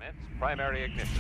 Commence primary ignition.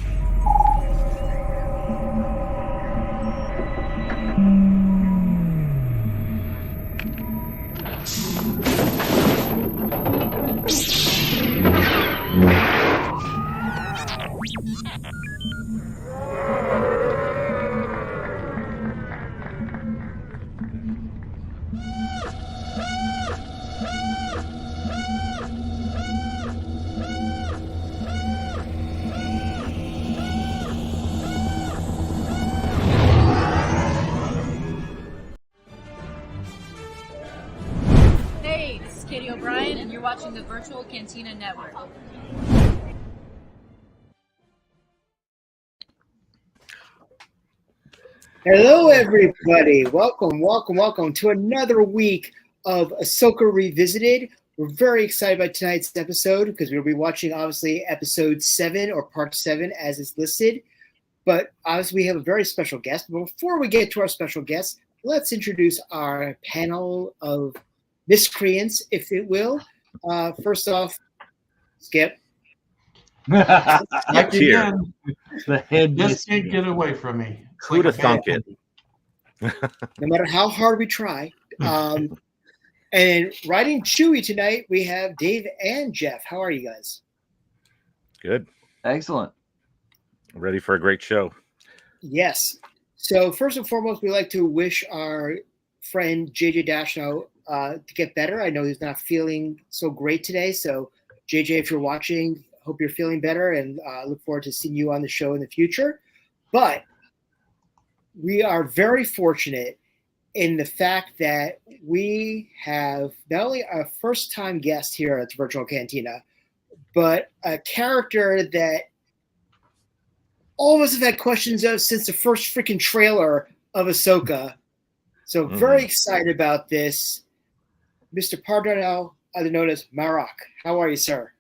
Hey, this is Katie O'Brien, and you're watching the Virtual Cantina Network. Hello, everybody. Welcome to another week of Ahsoka Revisited. We're very excited about tonight's episode because we'll be watching, obviously, episode 7 or part 7 as it's listed. But obviously, we have a very special guest. But before we get to our special guest, let's introduce our panel of miscreants, if it will. First off, Skip. Back here. The head This can't get away from me. Who'd have thunk it? No matter how hard we try. And riding Chewy tonight, we have Dave and Jeff. How are you guys? Good. Excellent. Ready for a great show. Yes. So first and foremost, we'd like to wish our friend JJ Dashno to get better. I know he's not feeling so great today. So JJ, if you're watching, hope you're feeling better and look forward to seeing you on the show in the future. But we are very fortunate in the fact that we have not only a first-time guest here at the Virtual Cantina, but a character that all of us have had questions of since the first freaking trailer of Ahsoka. So very excited about this. Mr. Paul Darnell, other known as Marrok. How are you, sir?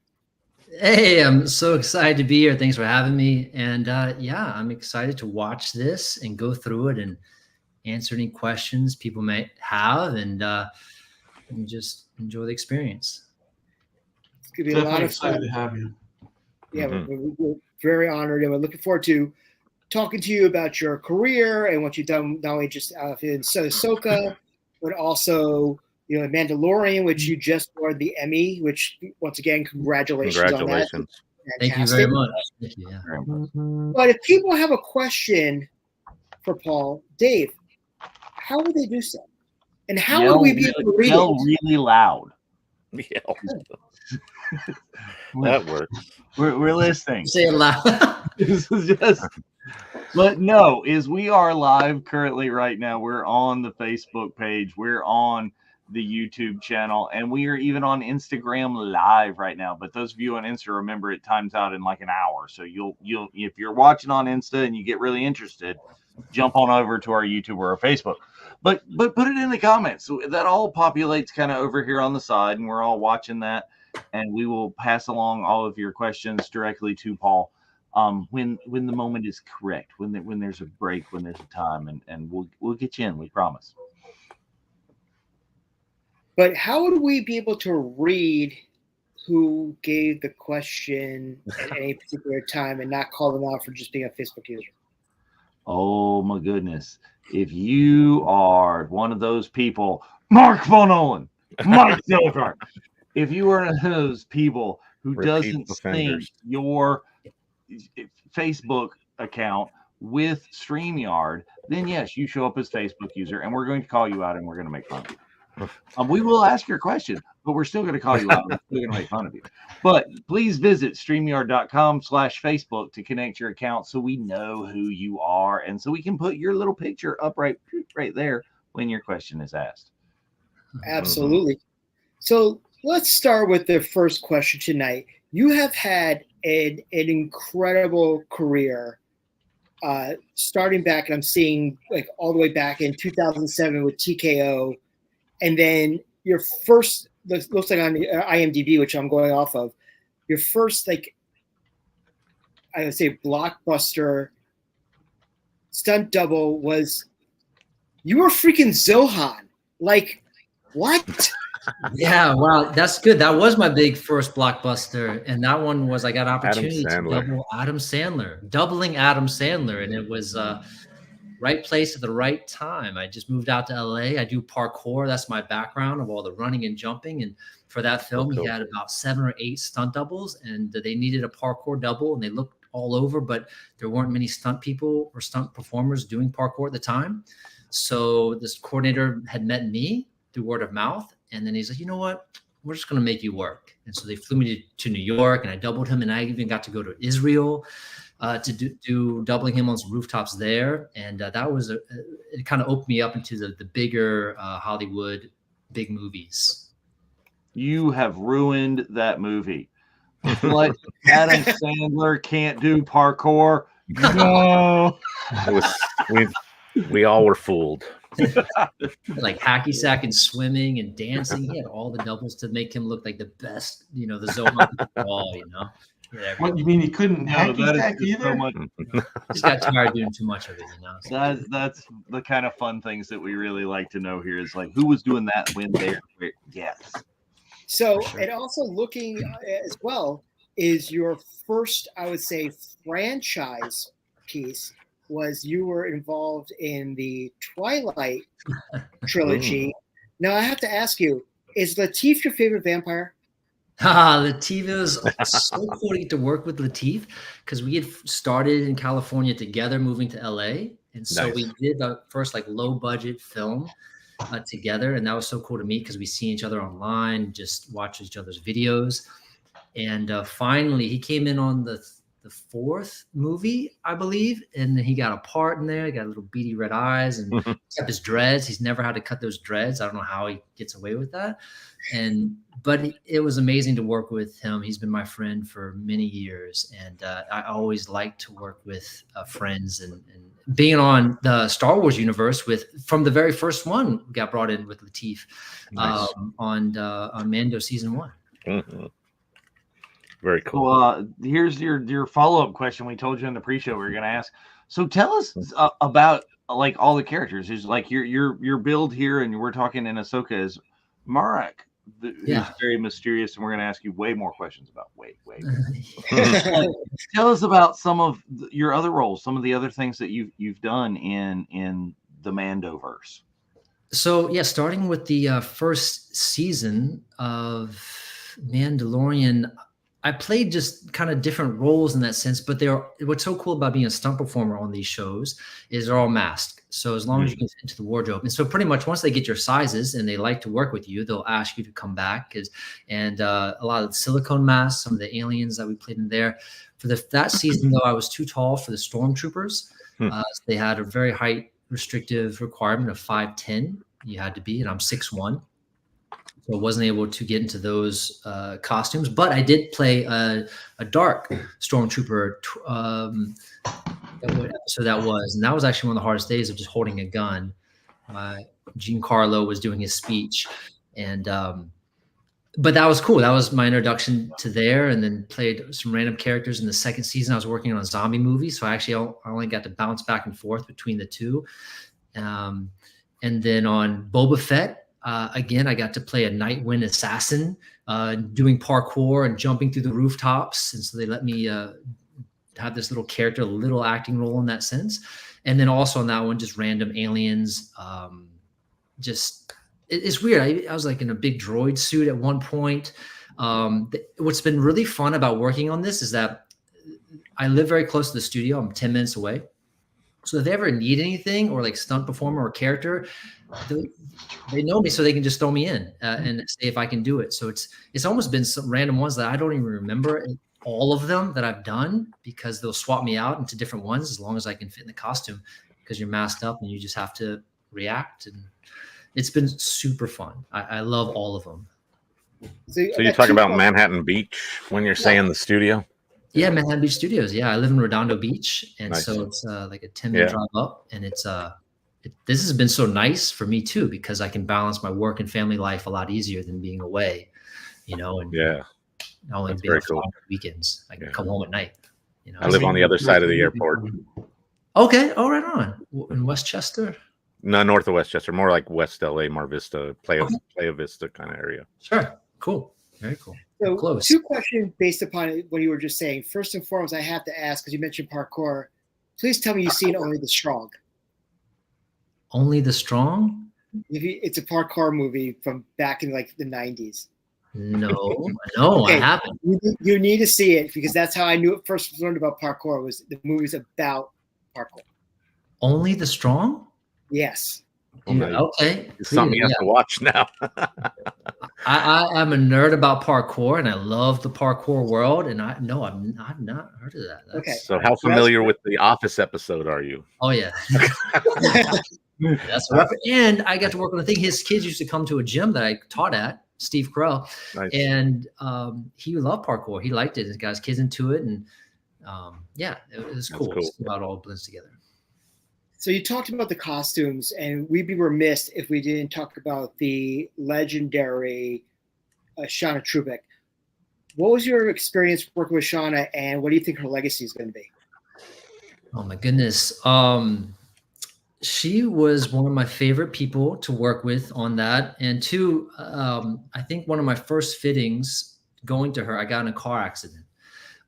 Hey, I'm so excited to be here. Thanks for having me. And yeah, I'm excited to watch this and go through it and answer any questions people might have and just enjoy the experience. It's going to be a lot of excited fun. to have you. Yeah, we're very honored, and we're looking forward to talking to you about your career and what you've done, not only just in Ahsoka, but also, you know, Mandalorian, which you just won the Emmy, which, once again, congratulations on that. Thank you very much. Thank you, yeah. But if people have a question for Paul, Dave, how would they do so? And how would we be able to read yell it? really loud? Yeah. That works. We're listening. Say it loud. This is just, but no, we are live currently right now. We're on the Facebook page. We're on the YouTube channel, and we are even on Instagram live right now. But those of you on Insta, remember, it times out in like an hour. So you'll if you're watching on Insta and you get really interested, jump on over to our YouTube or our Facebook. But put it in the comments. So that all populates kind of over here on the side, and we're all watching that. And we will pass along all of your questions directly to Paul when the moment is correct, when there's a break, when there's a time, and we'll get you in. We promise. But how would we be able to read who gave the question at any particular time and not call them out for just being a Facebook user? Oh my goodness! If you are one of those people, Mark Von Olin, Mark Silver, if you are one of those people who doesn't sync your Facebook account with StreamYard, then yes, you show up as Facebook user, and we're going to call you out, and we're going to make fun of you. We will ask your question, but we're still going to call you out. We're still going to make fun of you. But please visit StreamYard.com/Facebook to connect your account so we know who you are, and so we can put your little picture up right there when your question is asked. Absolutely. So let's start with the first question tonight. You have had an incredible career, starting back, and I'm seeing like all the way back in 2007 with TKO, and then your first, looks like on the IMDb, which I'm going off of, your first, like, I would say blockbuster stunt double was, you were freaking Zohan. Like, what? Yeah, wow, that's good. That was my big first blockbuster, and that one was I got an opportunity to double Adam Sandler, doubling Adam Sandler, and it was right place at the right time. I just moved out to LA. I do parkour. That's my background of all the running and jumping. And for that film, he had about 7 or 8 stunt doubles, and they needed a parkour double, and they looked all over, but there weren't many stunt people or stunt performers doing parkour at the time. So this coordinator had met me through word of mouth. And then he's like, you know what? We're just going to make you work. And so they flew me to New York, and I doubled him. And I even got to go to Israel to do doubling him on some rooftops there. And that was it kind of opened me up into the bigger Hollywood big movies. You have ruined that movie. Like Adam Sandler can't do parkour. No. We all were fooled. Like hacky sack and swimming and dancing. He had all the doubles to make him look like the best, the zone ball, What, you mean he couldn't hacky sack either? So much. Just got tired of doing too much of it, So that's the kind of fun things that we really like to know here is like who was doing that when there. Yes. So, and also looking as well is your first, I would say, franchise piece was you were involved in the Twilight trilogy. Now, I have to ask you, is Lateef your favorite vampire? Lateef is so cool to get to work with Lateef because we had started in California together, moving to LA. And so we did the first low budget film together, and that was so cool to meet because we see each other online, just watch each other's videos, and finally he came in on the 4th movie, I believe, and he got a part in there. He got little beady red eyes and kept his dreads. He's never had to cut those dreads. I don't know how he gets away with that, but it was amazing to work with him. He's been my friend for many years, and I always like to work with friends and being on the Star Wars universe from the very first one, we got brought in with Lateef on Mando season 1. Mm-hmm. Very cool. Well, here's your follow-up question. We told you in the pre-show we were going to ask. So tell us about all the characters. Is your build here, and we're talking in Ahsoka is Marrok. Who's very mysterious, and we're going to ask you way more questions about way. Tell us about some of your other roles, some of the other things that you've done in the Mandoverse. So starting with the first season of Mandalorian, I played just kind of different roles in that sense, but what's so cool about being a stunt performer on these shows is they're all masked. So as long as you can fit into the wardrobe. And so pretty much once they get your sizes and they like to work with you, they'll ask you to come back. And a lot of the silicone masks, some of the aliens that we played in there. For that season, though, I was too tall for the stormtroopers. So they had a very height restrictive requirement of 5'10". You had to be, and I'm 6'1". So I wasn't able to get into those costumes, but I did play a dark stormtrooper. So that was, and that was actually one of the hardest days of just holding a gun. Giancarlo was doing his speech, and but that was cool. That was my introduction to there, and then played some random characters in the second season. I was working on a zombie movie, so I only got to bounce back and forth between the two. And then on Boba Fett, again, I got to play a Night Wind assassin, doing parkour and jumping through the rooftops. And so they let me have this little character, a little acting role in that sense. And then also on that one, just random aliens. It's weird. I was in a big droid suit at one point. What's been really fun about working on this is that I live very close to the studio. I'm 10 minutes away. So if they ever need anything or stunt performer or character, they know me, so they can just throw me in and see if I can do it. So it's almost been some random ones that I don't even remember all of them that I've done, because they'll swap me out into different ones as long as I can fit in the costume, because you're masked up and you just have to react. And it's been super fun. I love all of them. So you're talking about Manhattan Beach when you're saying the studio? Yeah, Manhattan Beach Studios. Yeah, I live in Redondo Beach, and so it's like a 10-minute drive up, and it's this has been so nice for me too, because I can balance my work and family life a lot easier than being away, and not only being on weekends. I can come home at night. I live on the other side of the airport. Okay, right on in Westchester. No, north of Westchester, more like West LA, Mar Vista, Playa Vista kind of area. Sure. Cool. Very cool. So Close. 2 questions based upon what you were just saying. First and foremost, I have to ask, because you mentioned parkour, please tell me you've seen Only the Strong. Only the Strong? It's a parkour movie from back in like the 90s. No, Okay. I haven't. You need to see it, because that's how I knew it first learned about parkour, was the movie's about parkour. Only the Strong? Yes. Dude, okay. It's something you have to watch now. I'm a nerd about parkour, and I love the parkour world. And I've not heard of that. Okay. So how familiar with the Office episode are you? Oh yeah. That's rough. And I got to work on the thing. His kids used to come to a gym that I taught at, Steve Carell, Nice. and he loved parkour. He liked it. He got his kids into it, and yeah, it was cool. Cool. It's how it all blends together. So you talked about the costumes, and we'd be remiss if we didn't talk about the legendary Shauna Trubek. What was your experience working with Shauna, and what do you think her legacy is going to be? Oh my goodness. She was one of my favorite people to work with on that. And 2, I think one of my first fittings going to her, I got in a car accident.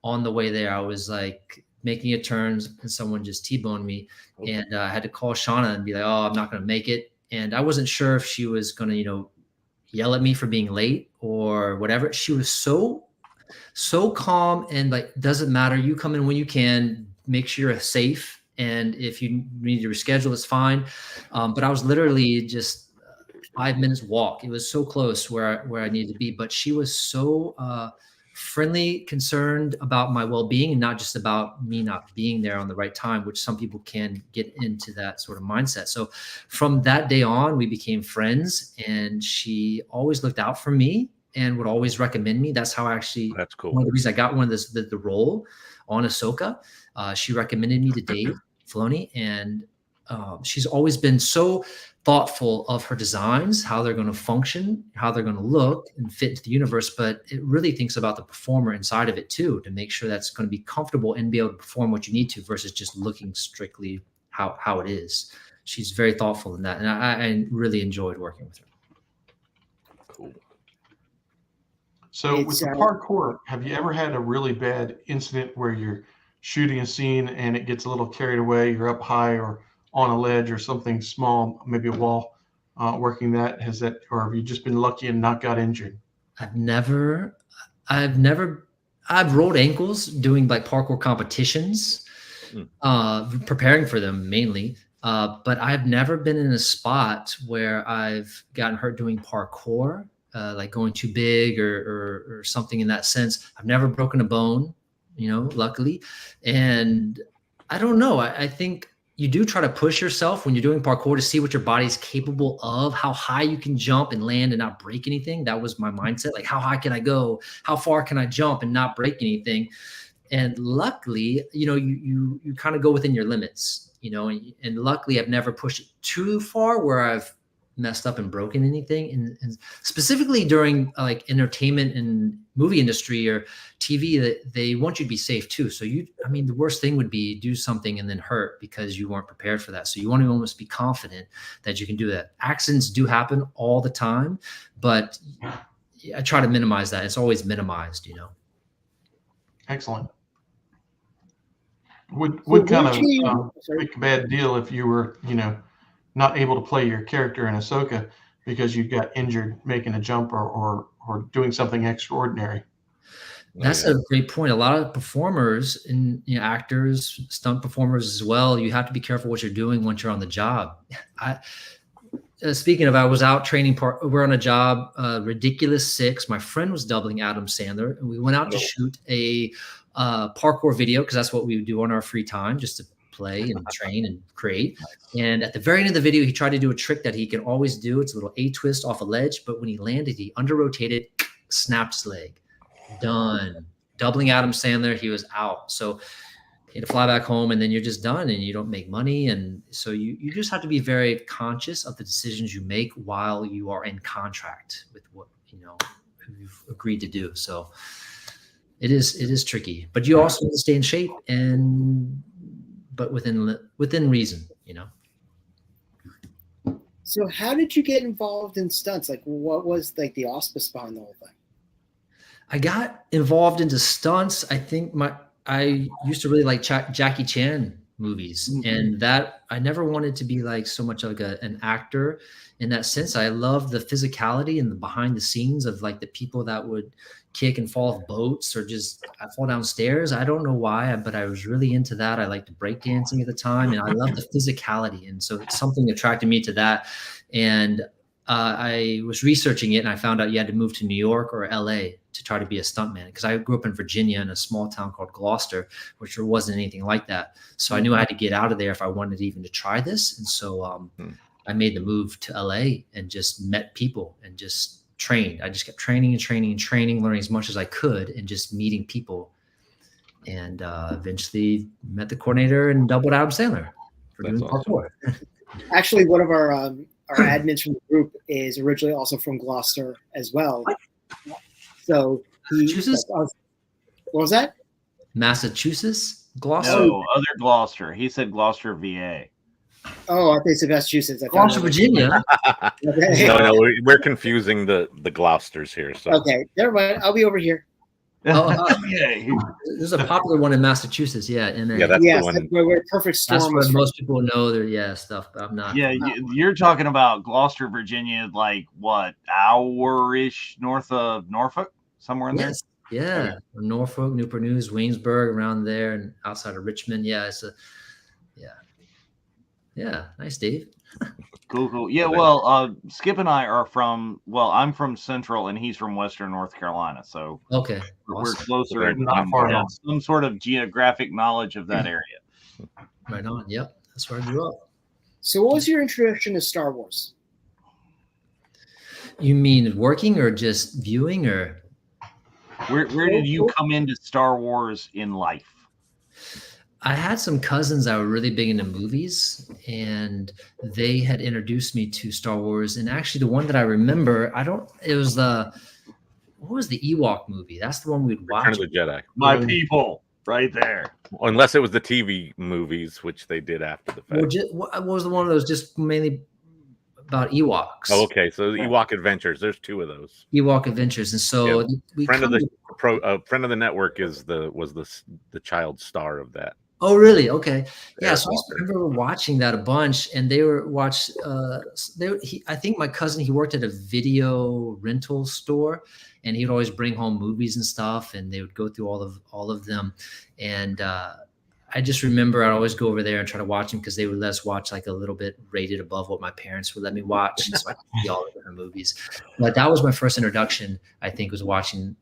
On the way there, I was like making a turn and someone just T-boned me. And I had to call Shauna and be like, oh, I'm not going to make it. And I wasn't sure if she was going to, yell at me for being late or whatever. She was so calm and like, doesn't matter. You come in when you can, make sure you're safe. And if you need to reschedule, it's fine. But I was literally just 5 minutes walk. It was so close where I needed to be. But she was so friendly, concerned about my well-being, and not just about me not being there on the right time, which some people can get into that sort of mindset. So from that day on, we became friends, and she always looked out for me and would always recommend me. That's how That's cool. one of the reasons I got the role on Ahsoka. She recommended me to Dave Filoni, and she's always been so thoughtful of her designs, how they're going to function, how they're going to look and fit into the universe. But it really thinks about the performer inside of it too, to make sure that's going to be comfortable and be able to perform what you need to, versus just looking strictly how it is. She's very thoughtful in that, and I really enjoyed working with her. Cool. So with the parkour, have you ever had a really bad incident where you're shooting a scene and it gets a little carried away? You're up high or on a ledge or something small, maybe a wall, working that? Or have you just been lucky and not got injured? I've rolled ankles doing like parkour competitions, preparing for them mainly. But I've never been in a spot where I've gotten hurt doing parkour, like going too big or something in that sense. I've never broken a bone, luckily. And I don't know. I think you do try to push yourself when you're doing parkour to see what your body's capable of, how high you can jump and land and not break anything. That was my mindset. Like, how high can I go? How far can I jump and not break anything? And luckily, you kind of go within your limits, and luckily I've never pushed it too far where I've messed up and broken anything. And specifically during like entertainment and movie industry or TV, that they want you to be safe too. So the worst thing would be do something and then hurt because you weren't prepared for that. So you want to almost be confident that you can do that. Accidents do happen all the time, but I try to minimize that. It's always minimized, Excellent. Would kind of make a bad deal if you were, not able to play your character in Ahsoka because you got injured making a jump or doing something extraordinary. That's a great point. A lot of performers and actors, stunt performers as well, you have to be careful what you're doing once you're on the job. Speaking of, I was out training. We're on a job, Ridiculous 6. My friend was doubling Adam Sandler, and we went out to shoot a parkour video because that's what we would do on our free time, just to play and train and create. And at the very end of the video, he tried to do a trick that he can always do. It's a little A-twist off a ledge, but when he landed, he under-rotated, snapped his leg. Done. Doubling Adam Sandler, he was out. So he had to fly back home, and then you're just done and you don't make money. And so you just have to be very conscious of the decisions you make while you are in contract with what you've agreed to do. So it is tricky, but you also need to stay in shape but within reason, So how did you get involved in stunts? Like, what was like the auspice behind the whole thing? I got involved into stunts. I think I used to really like Jackie Chan movies, and that I never wanted to be like so much like an actor in that sense. I love the physicality and the behind the scenes of like the people that would kick and fall off boats or just fall downstairs. I don't know why, but I was really into that. I liked breakdancing at the time, and I loved the physicality, and so something attracted me to that. And I was researching it, and I found out you had to move to New York or LA to try to be a stuntman, because I grew up in Virginia in a small town called Gloucester, which there wasn't anything like that. So I knew I had to get out of there if I wanted even to try this. And so I made the move to LA and just met people and just trained. I just kept training and training and training, learning as much as I could and just meeting people. And eventually met the coordinator and doubled Adam Sandler for doing parkour. Actually, one of our admins from the group is originally also from Gloucester as well. So Massachusetts? What was that? Massachusetts? Gloucester? No, other Gloucester. He said Gloucester, VA. Oh, I think it's Massachusetts. Gloucester, Virginia. No, we're confusing the Gloucesters here. So okay, never mind. I'll be over here. There's a popular one in Massachusetts. Yeah, that's the one. Where Perfect Storm. That's where most people know their stuff, but I'm not. Yeah, you're talking about Gloucester, Virginia, like what, hour-ish north of Norfolk, somewhere in there. Yeah, Norfolk, Newport News, Waynesburg, around there, and outside of Richmond. Yeah, nice, Dave. Cool. Yeah, well, Skip and I are from, I'm from Central and he's from Western North Carolina. So okay, we're closer and not far enough. Some sort of geographic knowledge of that area. Right on. Yep, that's where I grew up. So what was your introduction to Star Wars? You mean working or just viewing, or? Where did you come into Star Wars in life? I had some cousins that were really big into movies, and they had introduced me to Star Wars. And actually, the one that I remember, it was what was the Ewok movie? That's the one we'd watch. Return of the Jedi. My people, right there. Unless it was the TV movies, which they did after the fact. What was the one that was just mainly about Ewoks? Oh, okay. So the Ewok Adventures. There's two of those. Ewok Adventures, and so friend of the network was the child star of that. Oh, really? Okay. Yeah. So I remember watching that a bunch, and they were I think my cousin, he worked at a video rental store, and he would always bring home movies and stuff, and they would go through all of them. And I just remember I'd always go over there and try to watch them, because they would let us watch like a little bit rated above what my parents would let me watch. So I could see all the different movies. But that was my first introduction, I think, was watching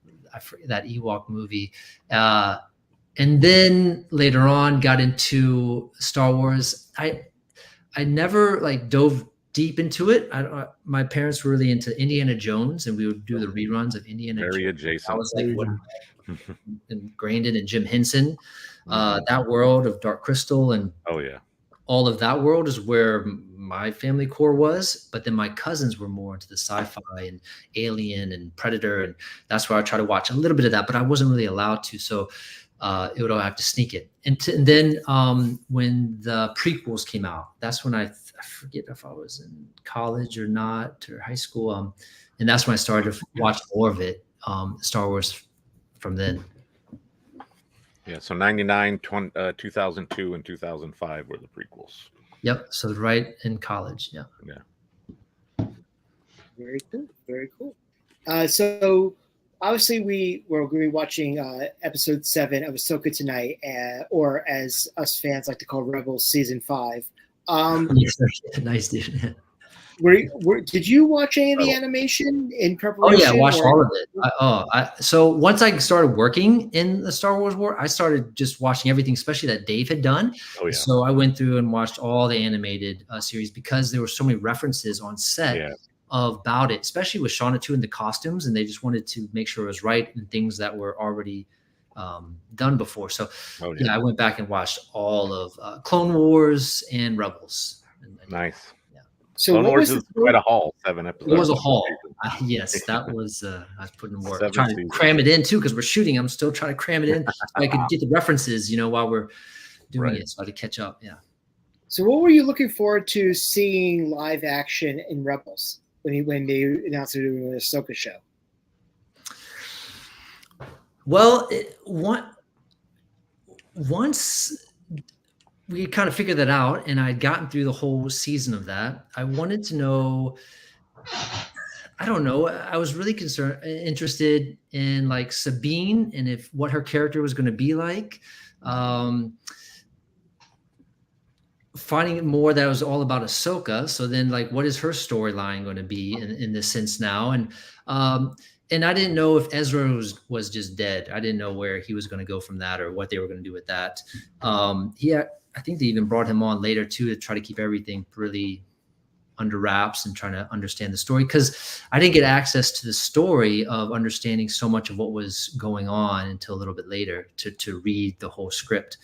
that Ewok movie. And then later on got into Star Wars. I never like dove deep into it. My parents were really into Indiana Jones, and we would do the reruns of Indiana Jones. Very adjacent. I was like ingrained in Jim Henson, that world of Dark Crystal, and all of that world is where my family core was. But then my cousins were more into the sci-fi and Alien and Predator, and that's where I try to watch a little bit of that, but I wasn't really allowed to. So it would all have to sneak it. And then when the prequels came out, that's when I forget if I was in college or not, or high school. And that's when I started to watch more of it, Star Wars, from then. Yeah, so 99, 2002, and 2005 were the prequels. Yep, so right in college, yeah. Very cool, very cool. So obviously we're going to be watching episode 7 of Ahsoka tonight, or as us fans like to call Rebels Season 5. Nice, dude. Did you watch any of the animation in preparation? Oh yeah, I watched all of it. So once I started working in the Star Wars world, I started just watching everything, especially that Dave had done. Oh yeah. So I went through and watched all the animated series, because there were so many references on set about it, especially with Shauna too, in the costumes, and they just wanted to make sure it was right and things that were already done before. So I went back and watched all of Clone Wars and Rebels. Nice. So Clone Wars is quite a haul, 7 episodes. It was a haul. Yes, that was, I was putting in work. Trying to cram it in too, because we're shooting. I'm still trying to cram it in so I could get the references, while we're doing it, so I had to catch up. Yeah. So what were you looking forward to seeing live action in Rebels when they announced they're doing an Ahsoka show? Well, once we kind of figured that out and I'd gotten through the whole season of that, I wanted to know, I don't know, I was really interested in like Sabine and what her character was going to be like. Finding more that it was all about Ahsoka. So then like, what is her storyline going to be in this sense now? And I didn't know if Ezra was just dead. I didn't know where he was going to go from that or what they were going to do with that. I think they even brought him on later too, to try to keep everything really under wraps and trying to understand the story. Cause I didn't get access to the story of understanding so much of what was going on until a little bit later to read the whole script.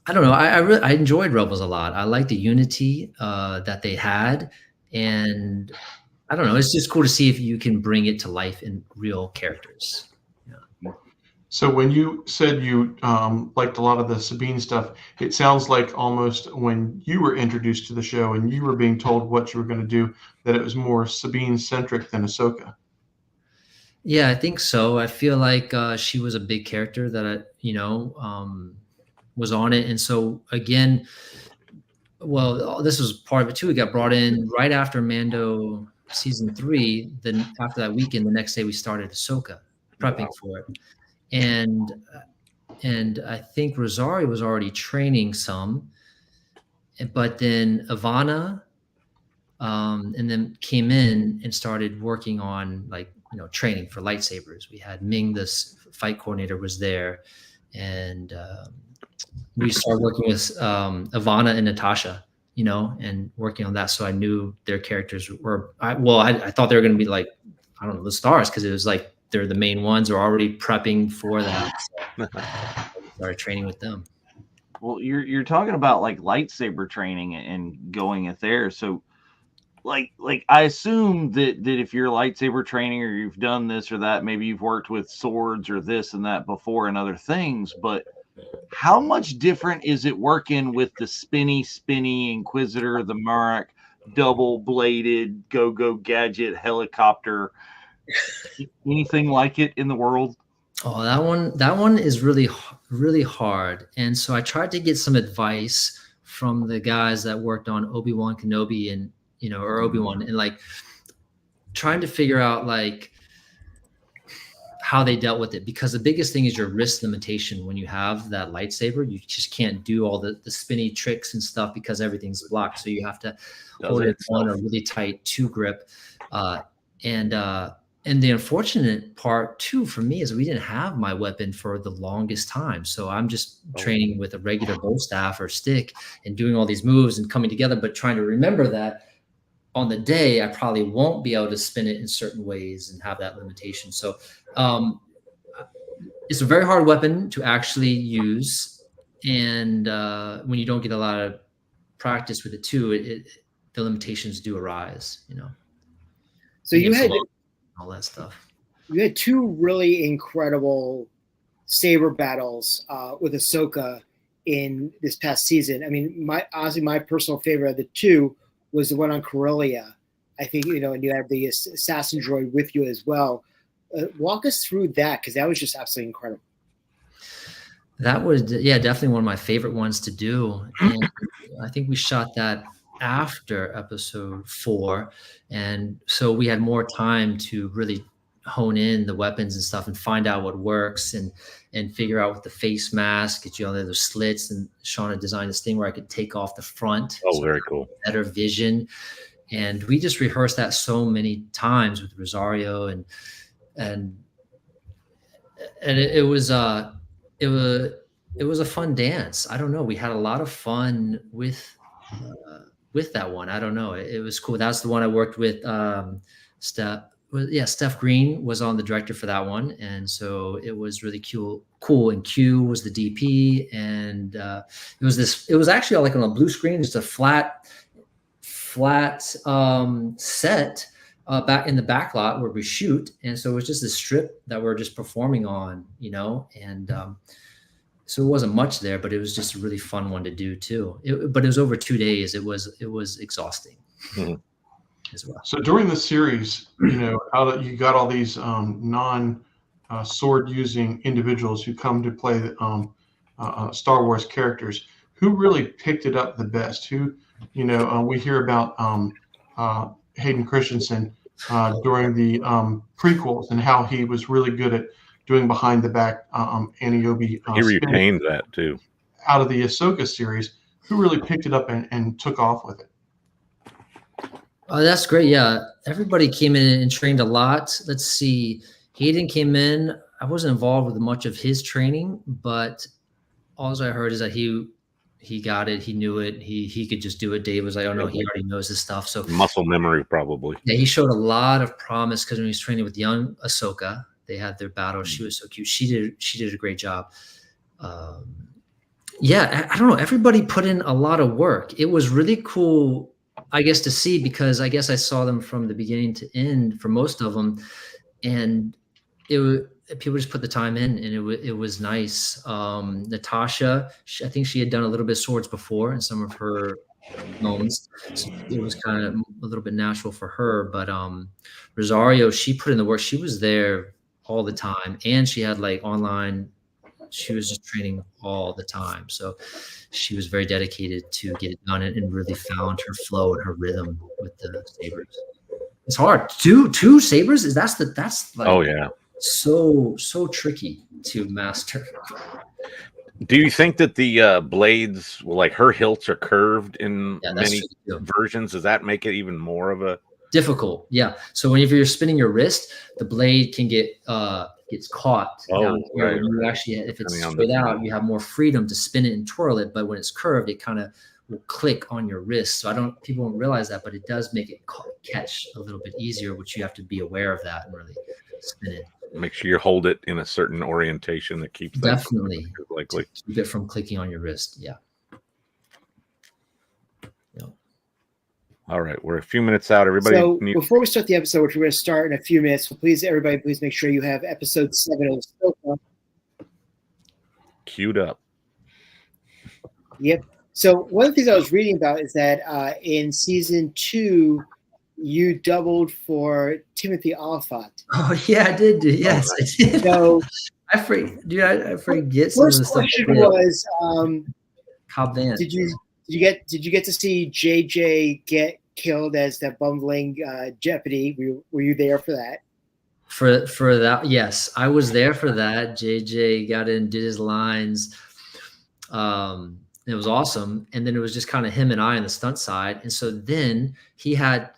I don't know. I enjoyed Rebels a lot. I like the unity that they had, and I don't know. It's just cool to see if you can bring it to life in real characters. Yeah. So when you said you liked a lot of the Sabine stuff, it sounds like almost when you were introduced to the show and you were being told what you were going to do, that it was more Sabine centric than Ahsoka. Yeah, I think so. I feel like she was a big character that was on it. And so again, well, this was part of it too. We got brought in right after Mando season 3. Then after that weekend, the next day we started Ahsoka, prepping for it. And I think Rosario was already training some, but then Ivana, and then came in and started working on training for lightsabers. We had Ming, this fight coordinator, was there, and we started working with Ivana and Natasha, and working on that. So I knew their characters were, I thought they were going to be like, I don't know, the stars, because it was like they're the main ones who are already prepping for that. So I started training with them. Well, you're talking about like lightsaber training and going it there. So like I assume that if you're lightsaber training or you've done this or that, maybe you've worked with swords or this and that before and other things, but how much different is it working with the spinny Inquisitor, the Marrok, double-bladed go gadget helicopter? Anything like it in the world? Oh, that one is really, really hard. And so I tried to get some advice from the guys that worked on Obi-Wan Kenobi and, or Obi-Wan, and like trying to figure out like how they dealt with it, because the biggest thing is your wrist limitation. When you have that lightsaber, you just can't do all the spinny tricks and stuff because everything's blocked. So you have to hold it on a really tight 2 grip. And the unfortunate part too for me is we didn't have my weapon for the longest time. So I'm just training with a regular bow staff or stick and doing all these moves and coming together, but trying to remember that on the day I probably won't be able to spin it in certain ways and have that limitation. So it's a very hard weapon to actually use. And when you don't get a lot of practice with it too, the limitations do arise, So you had all that stuff. You had 2 really incredible saber battles with Ahsoka in this past season. I mean, honestly, my personal favorite of the 2 was the one on Corellia. I think, and you had the assassin droid with you as well. Walk us through that, because that was just absolutely incredible. That was, definitely one of my favorite ones to do. And I think we shot that after episode 4. And so we had more time to really hone in the weapons and stuff and find out what works and figure out with the face mask, get those slits, and Shauna designed this thing where I could take off the front. Oh, very cool. Better vision. And we just rehearsed that so many times with Rosario, and it was a fun dance. I don't know. We had a lot of fun with that one. I don't know. It was cool. That's the one I worked with. Steph Green was on the director for that one, and so it was really cool. And Q was the DP, and it was actually like on a blue screen, just a flat set back in the back lot where we shoot, and so it was just this strip that we're just performing on, and So it wasn't much there, but it was just a really fun one to do too. But it was over 2 days. It was exhausting as well. So during the series, you got all these non-sword using individuals who come to play Star Wars characters. Who really picked it up the best? Who, we hear about Hayden Christensen during the prequels and how he was really good at doing behind the back Aniobi. He retained that too. Out of the Ahsoka series, who really picked it up and took off with it? Oh, that's great. Yeah. Everybody came in and trained a lot. Let's see. Hayden came in. I wasn't involved with much of his training, but all I heard is that he got it. He knew it. He could just do it. Dave was like, oh no, he already knows his stuff. So muscle memory, probably. Yeah, he showed a lot of promise because when he was training with young Ahsoka, they had their battle. She was so cute. She did a great job. Yeah, I don't know. Everybody put in a lot of work. It was really cool, I guess, to see, because I guess I saw them from the beginning to end for most of them, and people just put the time in, and it was nice. Natasha, I think she had done a little bit of swords before in some of her moments, so it was kind of a little bit natural for her. But Rosario, she put in the work. She was there all the time, and she had like online. She was just training all the time, so she was very dedicated to get it done and really found her flow and her rhythm with the sabers. It's hard. Two sabers that's like, oh yeah, so tricky to master. Do you think that the blades, like her hilts, are curved in many versions? Does that make it even more of a difficult? Yeah. So whenever you're spinning your wrist, the blade can gets caught. Oh, right. When you actually, if it's straight out, you have more freedom to spin it and twirl it. But when it's curved, it kind of will click on your wrist. So people don't realize that, but it does make it catch a little bit easier, which you have to be aware of that and really spin it. Make sure you hold it in a certain orientation that keeps that definitely likely keep it from clicking on your wrist. Yeah. All right, we're a few minutes out. Everybody. So before we start the episode, which we're going to start in a few minutes, so please make sure you have episode 7 of Ahsoka queued up. Yep. So one of the things I was reading about is that in season 2, you doubled for Timothy Oliphant. Oh yeah, I did. Yes, I did. So I forget some of the stuff. First question was, Cobb Vanth. Did you get to see JJ get killed as that bumbling Jeopardy? Were you there for that? For that, yes, I was there for that. JJ got in, did his lines. It was awesome, and then it was just kind of him and I on the stunt side, and so then he had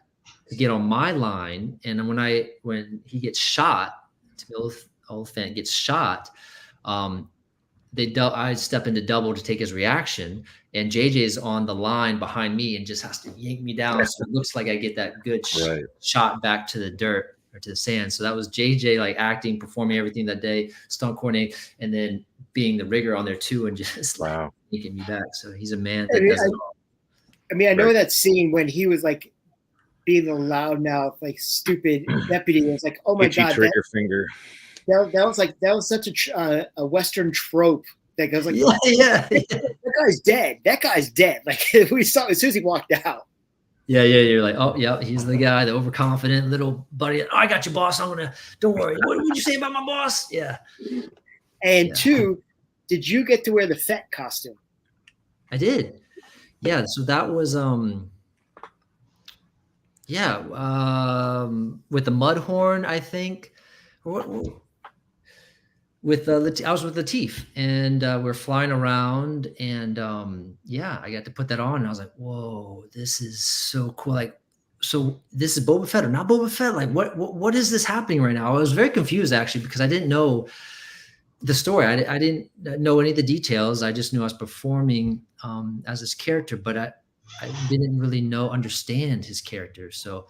to get on my line, and when he gets shot, Oliphant gets shot, I step into double to take his reaction, and JJ's on the line behind me and just has to yank me down, so it looks like I get that good shot back to the dirt or to the sand. So that was JJ like acting, performing everything that day, stunt coordinating, and then being the rigger on there too, and just like yanking me back. So he's a man that does it all. I mean, I know that scene when he was like being the loudmouth, like stupid deputy. It was like, oh my god, trigger finger. That was such a Western trope that goes like, that guy's dead. That guy's dead. Like we saw as soon as he walked out. Yeah. You're like, oh yeah, he's the guy, the overconfident little buddy. Oh, I got you, boss. Don't worry. What would you say about my boss? Yeah. And 2, did you get to wear the Fett costume? I did. Yeah. So that was with the Mudhorn, I think. I was with Latif, and we're flying around, and I got to put that on, and I was like, whoa, this is so cool. Like, so this is Boba Fett or not Boba Fett? Like, what is this happening right now? I was very confused actually, because I didn't know the story. I didn't know any of the details. I just knew I was performing as this character, but I didn't really understand his character. So,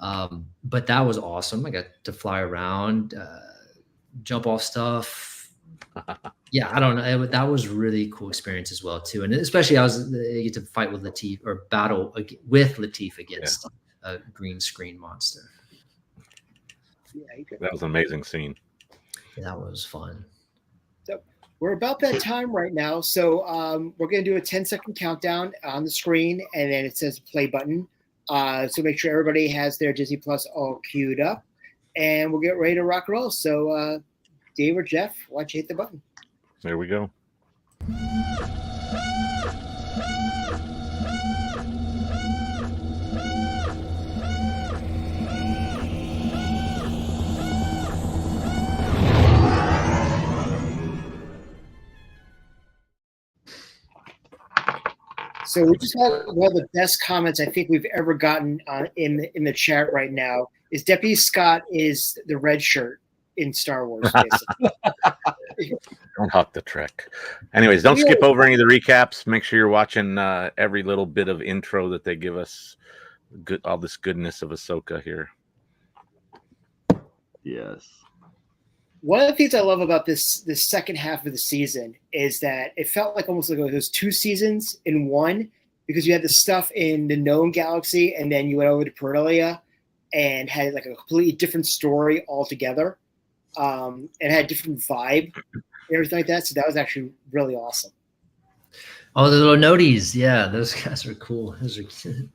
but that was awesome. I got to fly around, jump off stuff. Yeah, I don't know. That was really cool experience as well too, and especially I get to fight with Latif or battle with Latif against a green screen monster. That was an amazing scene. That was fun. So We're about that time right now, so we're going to do a 10-second countdown on the screen, and then it says play button. So make sure everybody has their Disney Plus all queued up, and we'll get ready to rock and roll. So Dave or Jeff, why don't you hit the button? There we go. So we just had one of the best comments I think we've ever gotten in the chat right now. Is Deputy Scott is the red shirt in Star Wars, basically. Don't hawk the trick. Anyways, don't skip over any of the recaps. Make sure you're watching every little bit of intro that they give us. All this goodness of Ahsoka here. Yes. One of the things I love about this second half of the season is that it felt like almost like it was 2 seasons in one, because you had the stuff in the known galaxy and then you went over to Perelia and had like a completely different story altogether. And had a different vibe and everything like that. So that was actually really awesome. Oh, the little noties. Yeah, those guys are cool. Those are cute.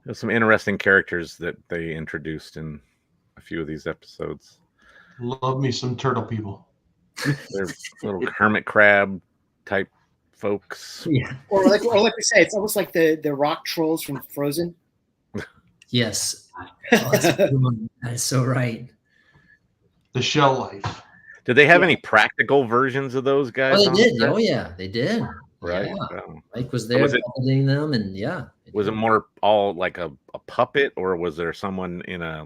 There's some interesting characters that they introduced in a few of these episodes. Love me some turtle people. They're little hermit crab type folks. Yeah. Or like we say, it's almost like the rock trolls from Frozen. Yes. Oh, that is so right. The shell life. Did they have any practical versions of those guys? Oh, they did. Oh, yeah, they did. Right. Yeah. Mike was there building them, and yeah. Was it more all like a puppet, or was there someone in a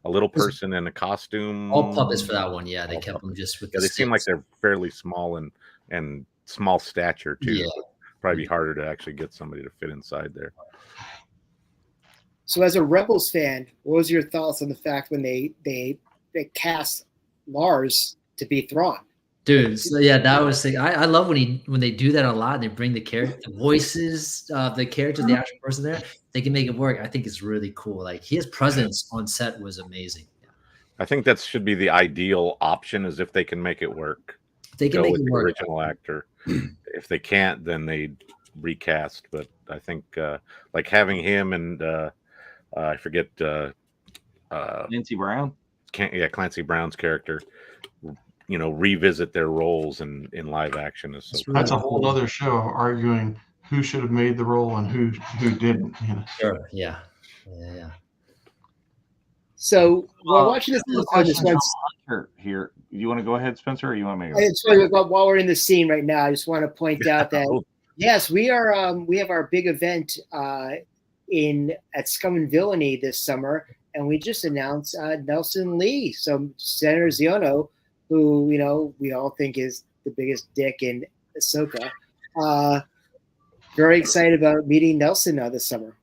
little person in a costume? All puppets for that one. Yeah, they kept them just with. Yeah, they seem like they're fairly small and small stature too. Yeah. So probably be harder to actually get somebody to fit inside there. So, as a Rebels fan, what was your thoughts on the fact when they cast Lars to be Thrawn? Dude, so yeah, that was the, I love when they do that a lot and they bring the voices of the characters, the actual person there, they can make it work. I think it's really cool. Like his presence on set was amazing. Yeah. I think that should be the ideal option, is if they can make it work. They can make it work. The original actor. If they can't, then they recast. But I think like having him and I forget Clancy Brown. Clancy Brown's character, revisit their roles in live action is so. That's a whole other show, arguing who should have made the role and who didn't. Sure. Yeah. So we're watching this. Here, you want to go ahead, Spencer, or you want me to go? While we're in the scene right now, I just want to point out that yes, we are. We have our big event at Scum and Villainy this summer, and we just announced Nelson Lee, so Senator Ziono, who we all think is the biggest dick in Ahsoka. Very excited about meeting Nelson this summer.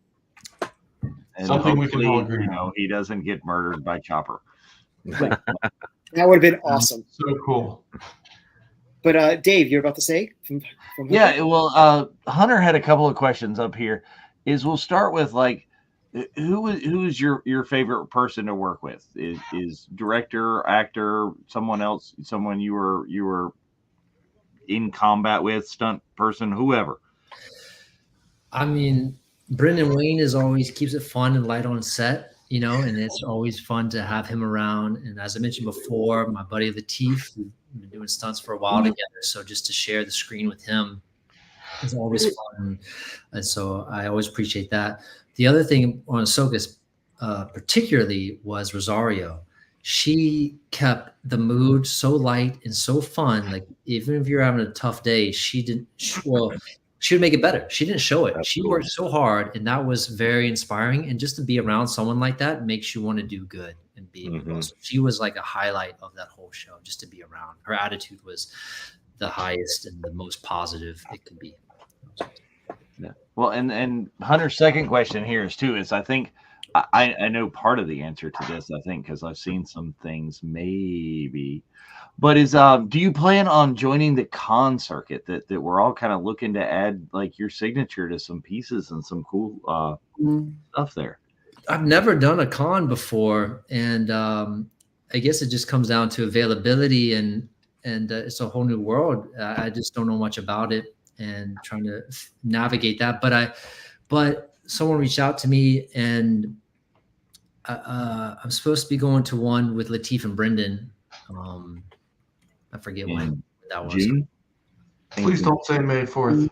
And something we can all agree. He doesn't get murdered by Chopper. That would have been awesome. So cool. But Dave, you're about to say? From yeah, well, Hunter had a couple of questions up here. We'll start with who's your favorite person to work with? Is director, actor, someone else, someone you were in combat with, stunt person, whoever? I mean, Brendan Wayne always keeps it fun and light on set, and it's always fun to have him around. And as I mentioned before, my buddy Lateef, we've been doing stunts for a while together, so just to share the screen with him is always fun. And so I always appreciate that. The other thing on Ahsoka particularly was Rosario. She kept the mood so light and so fun. Like even if you're having a tough day, she would make it better. She didn't show it. She worked so hard, and that was very inspiring. And just to be around someone like that makes you want to do good and be. So she was like a highlight of that whole show, just to be around. Her attitude was the highest and the most positive it could be. Yeah. Well, and Hunter's second question here is I think I know part of the answer to this, I think, because I've seen some things maybe, but do you plan on joining the con circuit that we're all kind of looking to add like your signature to some pieces and some cool stuff there? I've never done a con before, and I guess it just comes down to availability and and it's a whole new world. I just don't know much about it, and trying to navigate that. But someone reached out to me, and I'm supposed to be going to one with Lateef and Brendan. I forget when that was. June? Please don't say May 4th.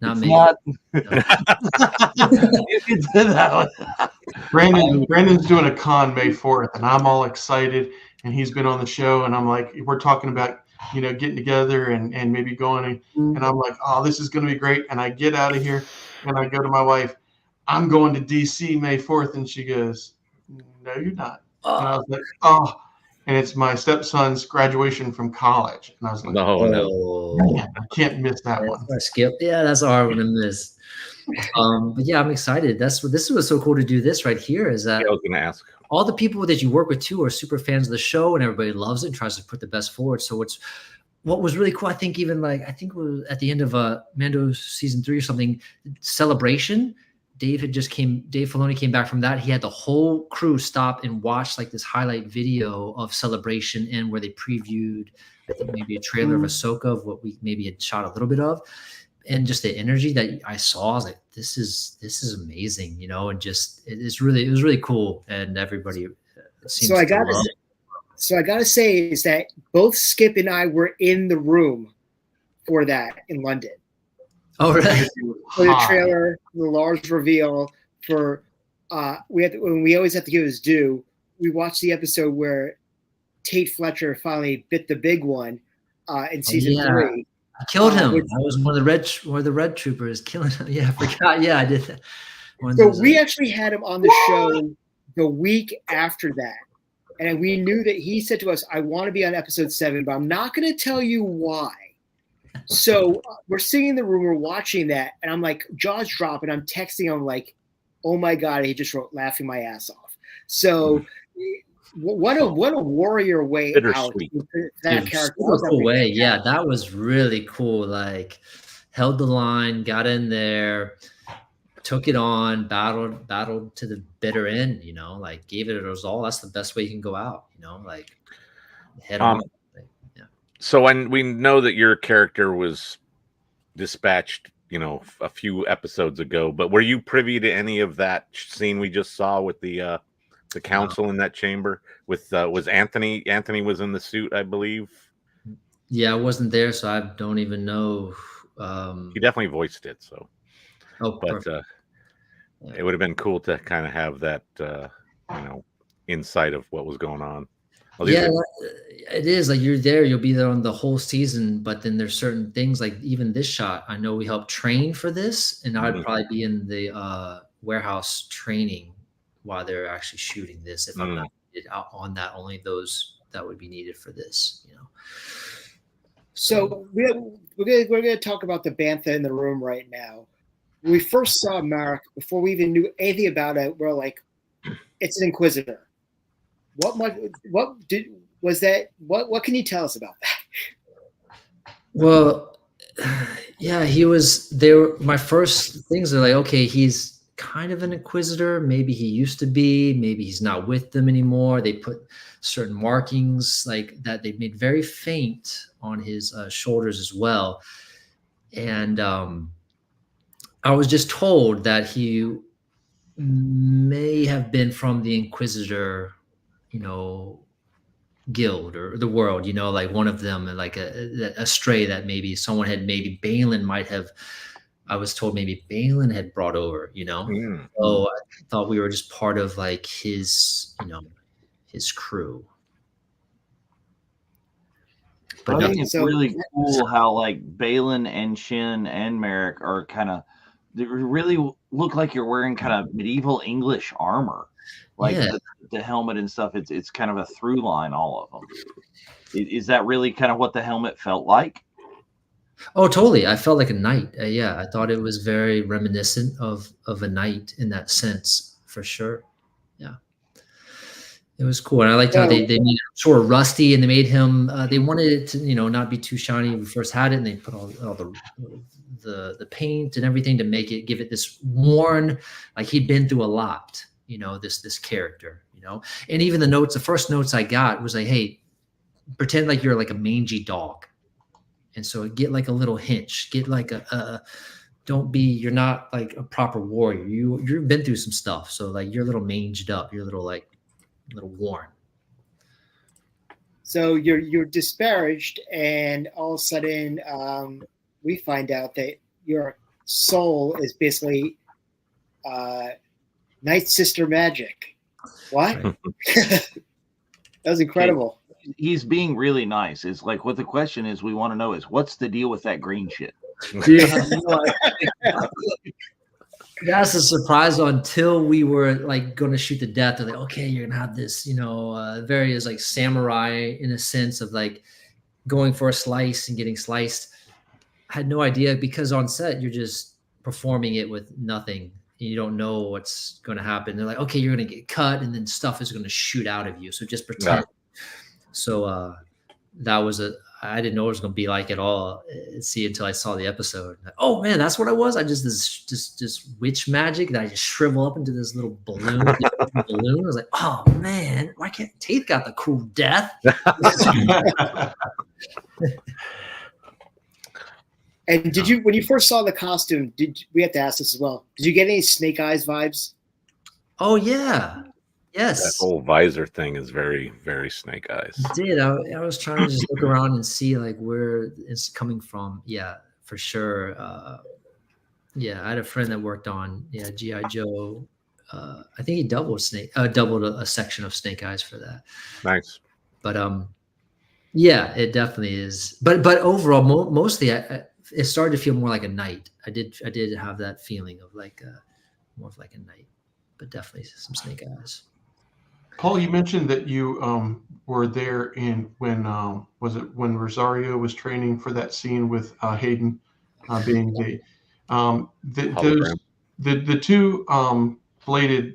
Not It's me. not. No. You can say that one. Brandon's doing a con May 4th, and I'm all excited. And he's been on the show, and I'm like, we're talking about, getting together and maybe going. And I'm like, oh, this is going to be great. And I get out of here, and I go to my wife, I'm going to D.C. May 4th. And she goes, no, you're not. And I was like, oh. And it's my stepson's graduation from college. And I was like, man, I can't miss that one. I skipped. Yeah, that's a hard one to miss. But yeah, I'm excited. This was so cool to do this right here. Is that I was going to ask. All the people that you work with too are super fans of the show, and everybody loves it and tries to put the best forward. So what was really cool, I think it was at the end of Mando season 3 or something, Celebration. Dave Filoni came back from that. He had the whole crew stop and watch like this highlight video of Celebration, and where they previewed, I think, maybe a trailer of Ahsoka, of what we maybe had shot a little bit of, and just the energy that I saw. I was like, this is amazing, and just it was really cool, and everybody seems so I gotta say is that both Skip and I were in the room for that in London. Oh, really? For the trailer, the large reveal for when we always have to give his due. We watched the episode where Tate Fletcher finally bit the big one in season 3. I killed him. I was one of the red troopers killing him. Yeah, I forgot. Yeah, I did that. So we actually had him on the show the week after that, and we knew that he said to us, "I want to be on episode 7, but I'm not going to tell you why." So we're sitting in the room, we're watching that, and I'm like, jaws drop, and I'm texting him like, oh my God, he just wrote laughing my ass off. So what a warrior way out. That character. Cool way. Yeah, that was really cool. Like, held the line, got in there, took it on, battled to the bitter end, like gave it a all. That's the best way you can go out, like head on. So when we know that your character was dispatched, a few episodes ago, but were you privy to any of that scene we just saw with the council in that chamber? With was Anthony? Anthony was in the suit, I believe. Yeah, I wasn't there, so I don't even know. He definitely voiced it. So, but it would have been cool to kind of have that, insight of what was going on. Yeah, it is like you're there, you'll be there on the whole season, but then there's certain things like even this shot. I know we helped train for this, and I'd probably be in the warehouse training while they're actually shooting this. If I'm not out on that, only those that would be needed for this, So we're gonna talk about the Bantha in the room right now. When we first saw Marrok, before we even knew anything about it, we're like, it's an Inquisitor. What can you tell us about that? Well, yeah, he was there. My first things are like, okay, he's kind of an Inquisitor. Maybe he used to be, maybe he's not with them anymore. They put certain markings like that. They made very faint on his shoulders as well. And I was just told that he may have been from the Inquisitor, guild or the world, like one of them, like a stray that maybe someone had, maybe Balin might have, I was told maybe Balin had brought over, So I thought we were just part of like his, his crew. But I think it's really cool how like Balin and Shin and Marrok are they really look like you're wearing kind of medieval English armor. Like the helmet and stuff, it's kind of a through line, all of them. Is that really kind of what the helmet felt like? Oh, totally. I felt like a knight. Yeah, I thought it was very reminiscent of a knight in that sense, for sure. Yeah, it was cool, and I liked how they made him sort of rusty, and they made him. They wanted it to not be too shiny when we first had it, and they put all the paint and everything to give it this worn, like he'd been through a lot. This character, and even the first notes I got was like, hey, pretend like you're like a mangy dog. And so get like a little hinch, get like you're not like a proper warrior. You've been through some stuff. So like you're a little manged up, you're a little worn. So you're disparaged, and all of a sudden we find out that your soul is basically Night Sister magic. What? Right. That was incredible. He's being really nice. It's like what the question is we want to know is what's the deal with that green shit? Yeah, that's a surprise until we were like going to shoot the death. They're like, okay, you're gonna have this, various like samurai in a sense of like going for a slice and getting sliced. I had no idea because on set you're just performing it with nothing. You don't know what's going to happen. They're like, okay, you're going to get cut, and then stuff is going to shoot out of you. So just pretend. Yeah. So that was I didn't know what it was going to be like at all. See, until I saw the episode. Oh man, that's what I was. I just witch magic that I just shrivel up into this little balloon. I was like, oh man, why can't Tate got the cool death? And when you first saw the costume, we have to ask this as well? Did you get any Snake Eyes vibes? Oh yeah. Yes. That whole visor thing is very, very Snake Eyes. I did. I was trying to just look around and see like where it's coming from. Yeah, for sure. Yeah, I had a friend that worked on G.I. Joe. I think he doubled a section of Snake Eyes for that. Nice. But yeah, it definitely is. But overall, mostly it started to feel more like a night. I did have that feeling of like more of like a night, but definitely some Snake Eyes. Paul, you mentioned that you were there when Rosario was training for that scene with Hayden being the two bladed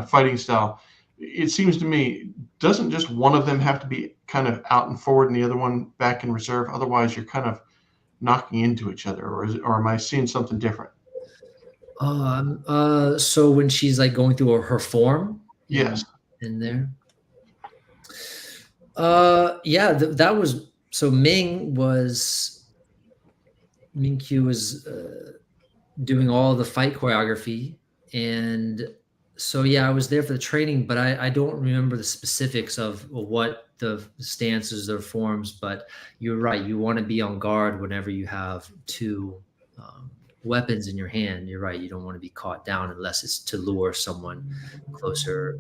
fighting style. It seems to me, doesn't just one of them have to be kind of out and forward and the other one back in reserve? Otherwise, you're kind of knocking into each other, or am I seeing something different? So when she's like going through her form, yes, in there. Yeah, that was so. Ming Q was doing all the fight choreography, and so yeah, I was there for the training, but I don't remember the specifics of what the stances or forms. But you're right; you want to be on guard whenever you have two weapons in your hand. You're right; you don't want to be caught down unless it's to lure someone closer.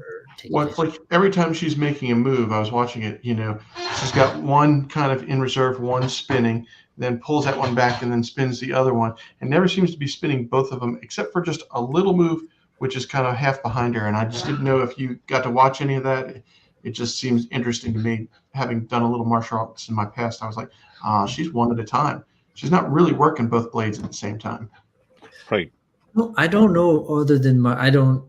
Well, it's like every time she's making a move, I was watching it, she's got one kind of in reserve, one spinning, then pulls that one back and then spins the other one, and never seems to be spinning both of them except for just a little move, which is kind of half behind her. And I just didn't know if you got to watch any of that. It just seems interesting to me, having done a little martial arts in my past. I was like, she's one at a time. She's not really working both blades at the same time. Right. Well, I don't know other than I don't